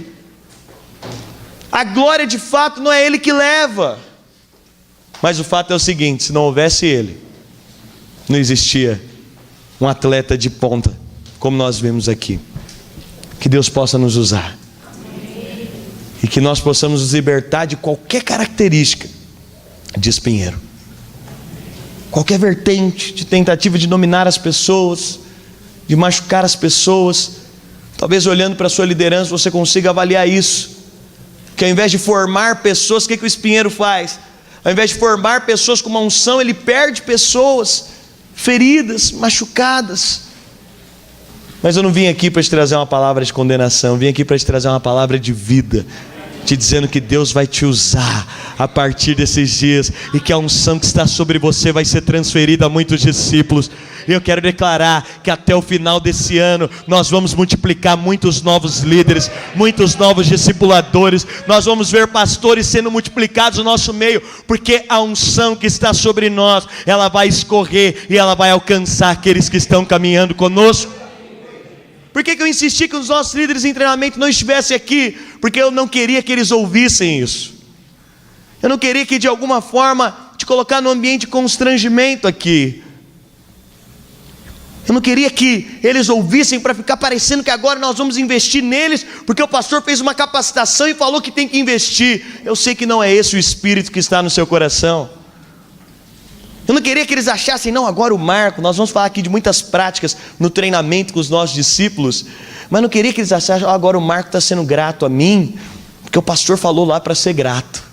Speaker 1: A glória de fato não é ele que leva. Mas o fato é o seguinte: se não houvesse ele, não existia um atleta de ponta, como nós vemos aqui. Que Deus possa nos usar. E que nós possamos nos libertar de qualquer característica de espinheiro. Qualquer vertente de tentativa de dominar as pessoas, de machucar as pessoas. Talvez olhando para a sua liderança você consiga avaliar isso. Que ao invés de formar pessoas, o que o espinheiro faz? Ao invés de formar pessoas com uma unção, ele perde pessoas feridas, machucadas. Mas eu não vim aqui para te trazer uma palavra de condenação, eu vim aqui para te trazer uma palavra de vida, te dizendo que Deus vai te usar a partir desses dias, e que a unção que está sobre você vai ser transferida a muitos discípulos. E eu quero declarar que até o final desse ano nós vamos multiplicar muitos novos líderes, muitos novos discipuladores. Nós vamos ver pastores sendo multiplicados no nosso meio, porque a unção que está sobre nós, ela vai escorrer e ela vai alcançar aqueles que estão caminhando conosco. Por que eu insisti que os nossos líderes em treinamento não estivessem aqui? Porque eu não queria que eles ouvissem isso. Eu não queria que de alguma forma te colocar num ambiente de constrangimento aqui. Eu não queria que eles ouvissem para ficar parecendo que agora nós vamos investir neles, porque o pastor fez uma capacitação e falou que tem que investir. Eu sei que não é esse o espírito que está no seu coração. Eu não queria que eles achassem, não, agora o Marco, nós vamos falar aqui de muitas práticas no treinamento com os nossos discípulos, mas não queria que eles achassem, agora o Marco está sendo grato a mim, porque o pastor falou lá para ser grato.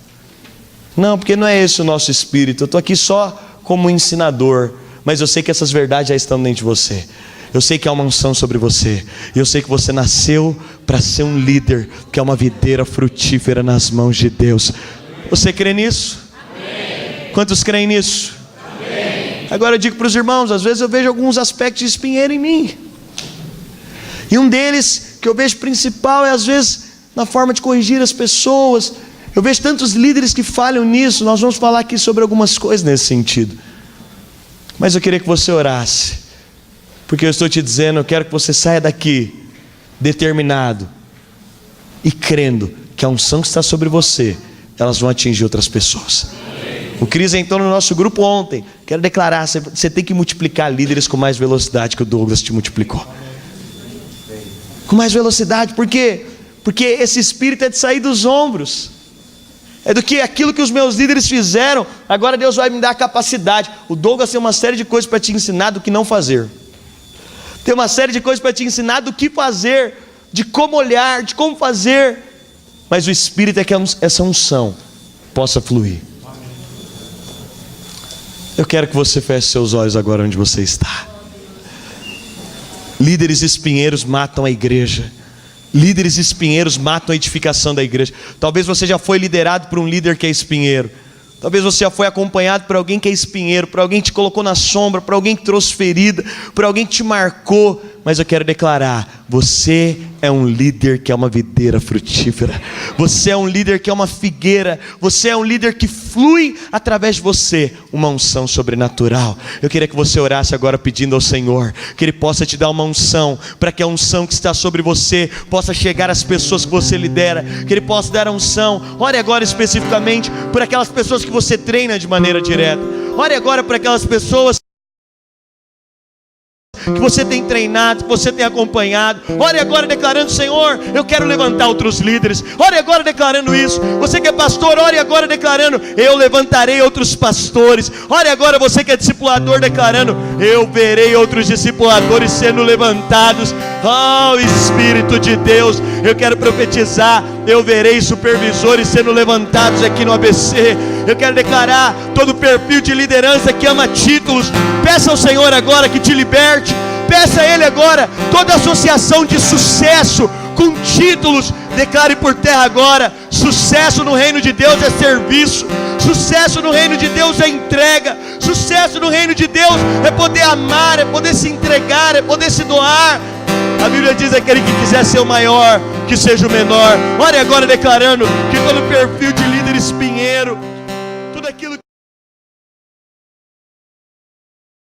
Speaker 1: Não, porque não é esse o nosso espírito. Eu estou aqui só como ensinador, mas eu sei que essas verdades já estão dentro de você. Eu sei que há uma unção sobre você, e eu sei que você nasceu para ser um líder, que é uma videira frutífera nas mãos de Deus. Você crê nisso? Amém. Quantos creem nisso? Amém. Agora eu digo para os irmãos, às vezes eu vejo alguns aspectos de espinheiro em mim, e um deles que eu vejo principal é às vezes na forma de corrigir as pessoas. Eu vejo tantos líderes que falham nisso. Nós vamos falar aqui sobre algumas coisas nesse sentido, mas eu queria que você orasse, porque eu estou te dizendo, eu quero que você saia daqui determinado e crendo que a unção que está sobre você, elas vão atingir outras pessoas. O Cris entrou no nosso grupo ontem. Quero declarar, você tem que multiplicar líderes com mais velocidade que o Douglas te multiplicou. Com mais velocidade, por quê? Porque esse espírito é de sair dos ombros. É do que aquilo que os meus líderes fizeram, agora Deus vai me dar a capacidade. O Douglas tem uma série de coisas para te ensinar do que não fazer. Tem uma série de coisas para te ensinar do que fazer, de como olhar, de como fazer. Mas o Espírito é que essa unção possa fluir. Eu quero que você feche seus olhos agora onde você está. Líderes espinheiros matam a igreja. Líderes espinheiros matam a edificação da igreja. Talvez você já foi liderado por um líder que é espinheiro. Talvez você já foi acompanhado por alguém que é espinheiro, por alguém que te colocou na sombra, por alguém que trouxe ferida, por alguém que te marcou. Mas eu quero declarar, você é um líder que é uma videira frutífera. Você é um líder que é uma figueira. Você é um líder que flui através de você uma unção sobrenatural. Eu queria que você orasse agora pedindo ao Senhor que Ele possa te dar uma unção, para que a unção que está sobre você possa chegar às pessoas que você lidera, que Ele possa dar a unção. Ore agora especificamente por aquelas pessoas que você treina de maneira direta. Ore agora por aquelas pessoas que você tem treinado, que você tem acompanhado. Ore agora declarando, Senhor, eu quero levantar outros líderes. Ore agora declarando isso. Você que é pastor, ore agora declarando, eu levantarei outros pastores. Ore agora você que é discipulador, declarando, eu verei outros discipuladores sendo levantados. Oh Espírito de Deus, eu quero profetizar, eu verei supervisores sendo levantados aqui no ABC. Eu quero declarar todo perfil de liderança que ama títulos. Peça ao Senhor agora que te liberte. Peça a Ele agora toda associação de sucesso com títulos. Declare por terra agora: sucesso no reino de Deus é serviço. Sucesso no reino de Deus é entrega. Sucesso no reino de Deus é poder amar, é poder se entregar, é poder se doar. A Bíblia diz: aquele que quiser ser o maior, que seja o menor. Ore agora declarando que todo perfil de líder espinheiro